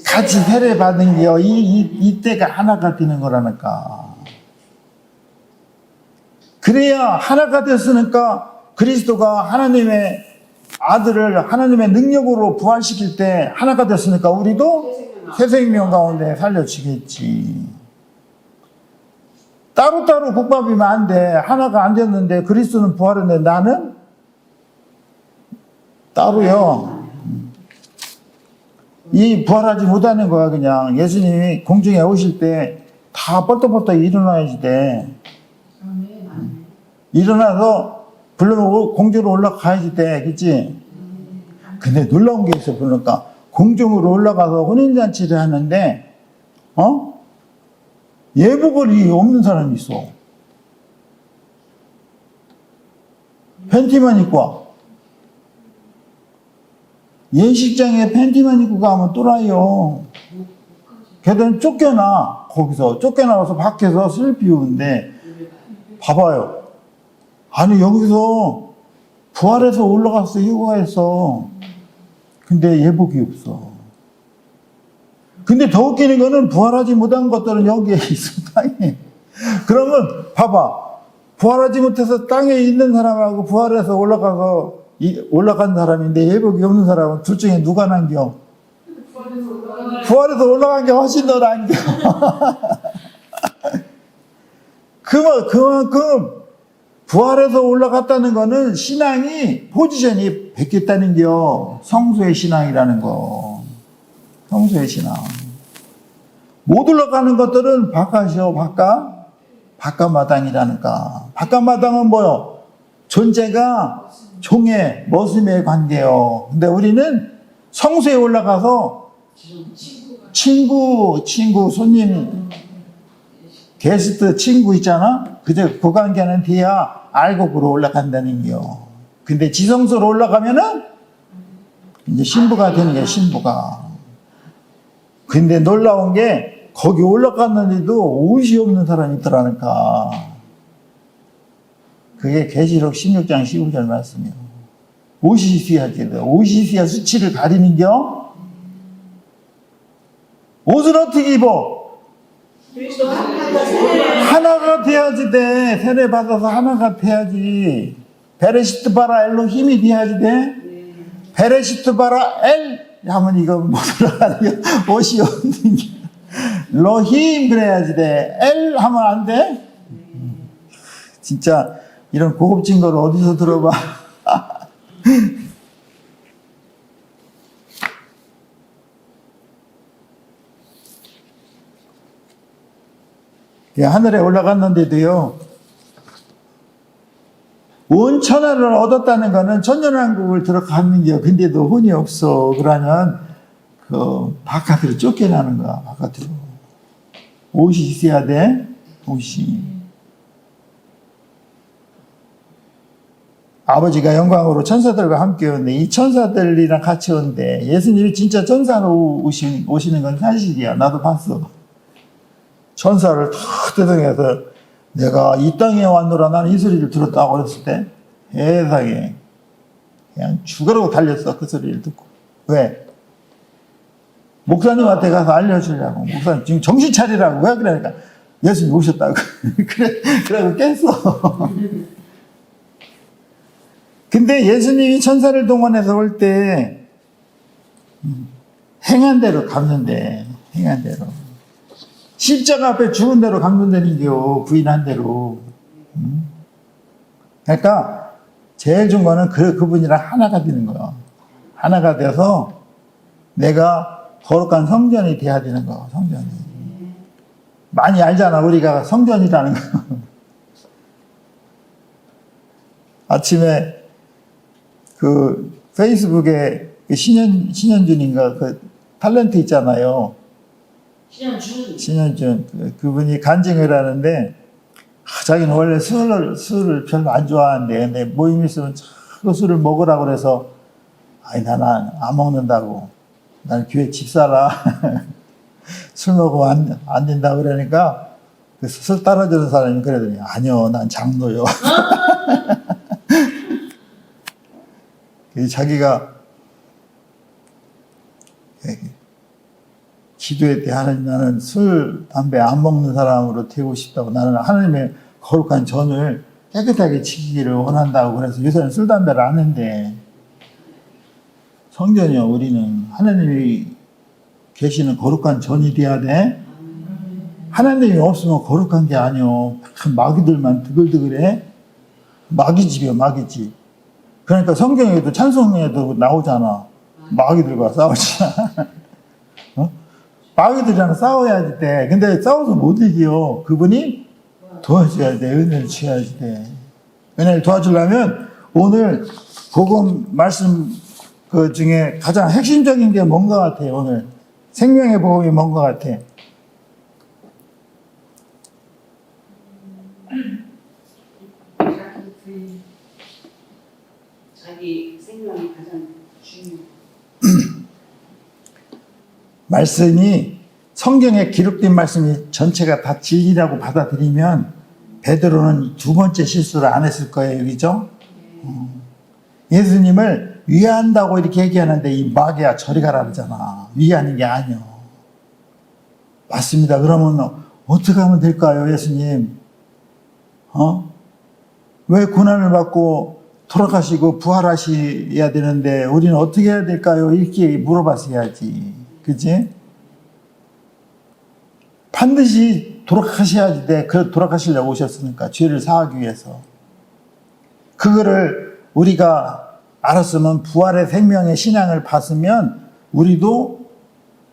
같이 세례 받은 게요. 이때가 하나가 되는 거라니까. 그래야 하나가 됐으니까 그리스도가 하나님의 아들을 하나님의 능력으로 부활시킬 때 하나가 됐으니까 우리도 새 생명 가운데 살려주겠지. 따로따로 국밥이면 안 돼. 하나가 안 됐는데 그리스도는 부활했는데 나는 따로요. 이 부활하지 못하는 거야. 그냥 예수님이 공중에 오실 때 다 뻘떡뻘떡 일어나야지 돼. 일어나서 불러놓고 공중으로 올라가야지 돼. 그치? 근데 놀라운 게 있어. 그러니까 공중으로 올라가서 혼인잔치를 하는데 예복을 없는 사람이 있어. 팬티만 입고 와. 예식장에 팬티만 입고 가면 또라이요. 걔들은 쫓겨나. 거기서 쫓겨나가서 밖에서 슬피 우는데 봐봐요. 아니 여기서 부활해서 올라갔어. 휴가했어. 근데 예복이 없어. 근데 더 웃기는 거는 부활하지 못한 것들은 여기에 있어. 땅에. 그러면 봐봐. 부활하지 못해서 땅에 있는 사람하고 부활해서 올라간 사람인데 예복이 없는 사람은 둘 중에 누가 남겨? 부활해서 올라간 게 훨씬 더 남겨. 그만큼 부활해서 올라갔다는 거는 신앙이 포지션이 바뀌었다는 겨. 성수의 신앙이라는 거. 성수의 신앙. 못 올라가는 것들은 바깥이요. 바깥마당이라니까. 바깥마당은 뭐요? 존재가 종의 머슴의 관계요. 근데 우리는 성수에 올라가서 친구, 손님, 게스트 친구 있잖아? 그저 그 관계는 돼야 알곡으로 올라간다는 겨. 근데 지성소로 올라가면은 이제 신부가 되는 게 신부가. 근데 놀라운 게 거기 올라갔는데도 옷이 없는 사람이 있더라니까. 그게 계시록 16장 15절 말씀이요. 옷이 있어야지. 옷이 있어야 수치를 가리는 겨. 옷은 어떻게 입어? 하나가 돼야지 돼. 세례 받아서 하나가 돼야지. 베레시트 바라 엘로 힘이 돼야지 돼. 베레시트 바라 엘 하면 이거 못 올라가는 거 옷이 없는 게. 로힘 그래야지 돼. 엘 하면 안 돼. 진짜 이런 고급진 걸 어디서 들어봐. 하늘에 올라갔는데도요, 온 천하를 얻었다는 거는 천년왕국을 들어가는 게, 근데도 혼이 없어. 그러면 그 바깥으로 쫓겨나는 거야. 바깥으로. 옷이 있어야 돼. 옷이. 아버지가 영광으로 천사들과 함께 오는데, 이 천사들이랑 같이 오는데, 예수님이 진짜 천사로 오시는 건 사실이야. 나도 봤어. 천사를 탁 대성해서 내가 이 땅에 왔노라 나는 이 소리를 들었다고 그랬을 때 세상에 그냥 죽으라고 달렸어. 그 소리를 듣고. 왜? 목사님한테 가서 알려주려고. 목사님 지금 정신 차리라고. 왜 그러니까 예수님 오셨다고. 그래서 깼어. 근데 예수님이 천사를 동원해서 올 때 행한 대로 갚는데, 행한 대로. 십자가 앞에 죽은 대로 갚는다는겨. 부인한 대로. 그러니까 제일 좋은 거는 그분이랑 하나가 되는 거야. 하나가 돼서 내가 거룩한 성전이 돼야 되는 거. 성전이. 많이 알잖아. 우리가 성전이라는 거. 아침에 그 페이스북에 신현준인가 그 탤런트 있잖아요. 신현준. 그분이 간증을 하는데, 자기는 원래 술을 별로 안 좋아하는데, 근데 모임 있으면 자꾸 술을 먹으라고 그래서, 아니, 나는 안 먹는다고. 나는 교회 집사라. 술 먹으면 안 된다고 그러니까, 그 술 따라주는 사람이 그러더니, 아니요, 난 장로요. 자기가 기도에 때 하나님 나는 술, 담배 안 먹는 사람으로 되고 싶다고 나는 하나님의 거룩한 전을 깨끗하게 지키기를 원한다고 그래서 요새는 술, 담배를 안 하는데 성전이요. 우리는 하나님이 계시는 거룩한 전이 돼야 돼. 하나님이 없으면 거룩한 게 아니요. 마귀들만 드글드글해. 마귀집이요. 마귀집. 그러니까 성경에도 찬송에도 나오잖아. 마귀들과 싸우잖아. 어? 마귀들이랑 싸워야지 돼. 근데 싸워서 못 이겨. 그분이 도와줘야 돼. 은혜를 취해야지 돼. 은혜를 도와주려면 오늘 복음 말씀 그 중에 가장 핵심적인 게 뭔 것 같아. 오늘 생명의 복음이 뭔 것 같아. 자기 생명이 가장 중요해. 말씀이 성경에 기록된 말씀이 전체가 다 진리라고 받아들이면 베드로는 두 번째 실수를 안 했을 거예요. 그죠? 예수님을 위한다고 이렇게 얘기하는데 이 마귀야 저리 가라 그러잖아. 위하는 게 아니요. 맞습니다. 그러면 어떻게 하면 될까요, 예수님? 왜 고난을 받고 돌아가시고 부활하셔야 되는데 우리는 어떻게 해야 될까요? 이렇게 물어봤어야지. 그치? 반드시 돌아가셔야지 돼. 그 돌아가시려고 오셨으니까 죄를 사하기 위해서. 그거를 우리가 알았으면 부활의 생명의 신앙을 받으면 우리도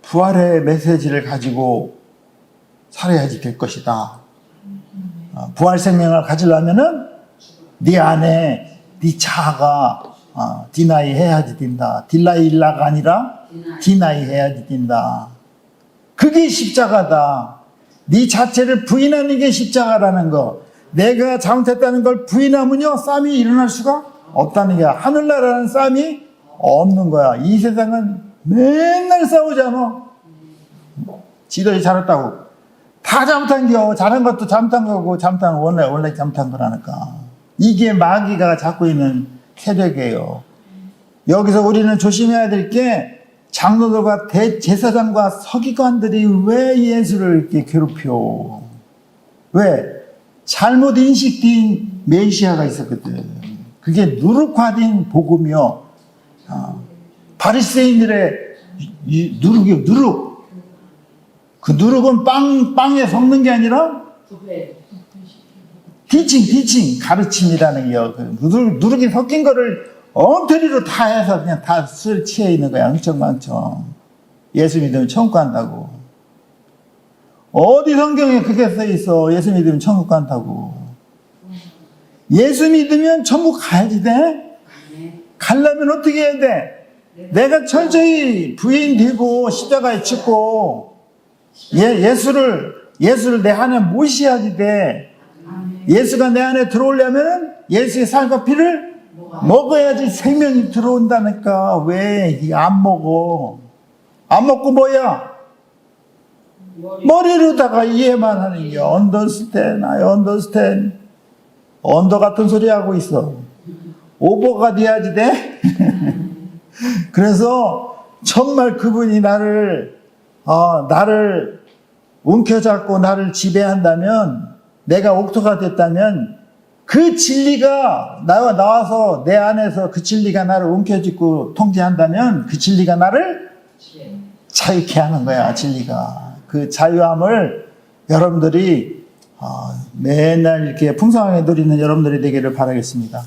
부활의 메시지를 가지고 살아야지 될 것이다. 부활 생명을 가지려면은 네 안에 네 자아가 디나이 해야지 된다. 딜라일라가 아니라 디나이 해야지 된다. 그게 십자가다. 네 자체를 부인하는 게 십자가라는 거. 내가 잘못했다는 걸 부인하면요 싸움이 일어날 수가 없다는 게 하늘나라는 싸움이 없는 거야. 이 세상은 맨날 싸우잖아. 지들이 잘했다고 다 잘못한겨. 잘한 것도 잘못한 거고 잘못한 건 원래 잘못한 거라니까. 이게 마귀가 잡고 있는 세력이에요. 여기서 우리는 조심해야 될 게 장로들과 대제사장과 서기관들이 왜 예수를 이렇게 괴롭혀? 왜? 잘못 인식된 메시아가 있었거든. 그게 누룩화된 복음이요. 바리새인들의 누룩이요. 누룩. 그 누룩은 빵에 섞는 게 아니라 티칭 가르침이라는 게요. 그 누룩이 섞인 거를 엉터리로 다 해서 그냥 다 술 취해 있는 거야. 흥청망청. 예수 믿으면 천국 간다고. 어디 성경에 그렇게 써 있어? 예수 믿으면 천국 간다고. 예수 믿으면 천국 가야지 돼? 가려면 어떻게 해야 돼? 내가 철저히 부인되고 십자가에 죽고 예수를 내 안에 모셔야지 돼. 예수가 내 안에 들어오려면 예수의 살과 피를 먹어야지 생명이 들어온다니까. 왜 안 먹어? 안 먹고 뭐야? 머리로다가 이해만 하는 게 언더스탠, I understand. 언더 같은 소리 하고 있어. 오버가 돼야지 돼? 그래서 정말 그분이 나를 움켜잡고 나를 지배한다면, 내가 옥토가 됐다면, 그 진리가 나와서 내 안에서 그 진리가 나를 움켜쥐고 통제한다면 그 진리가 나를 자유케 하는 거야. 진리가. 그 자유함을 여러분들이 맨날 이렇게 풍성하게 누리는 여러분들이 되기를 바라겠습니다.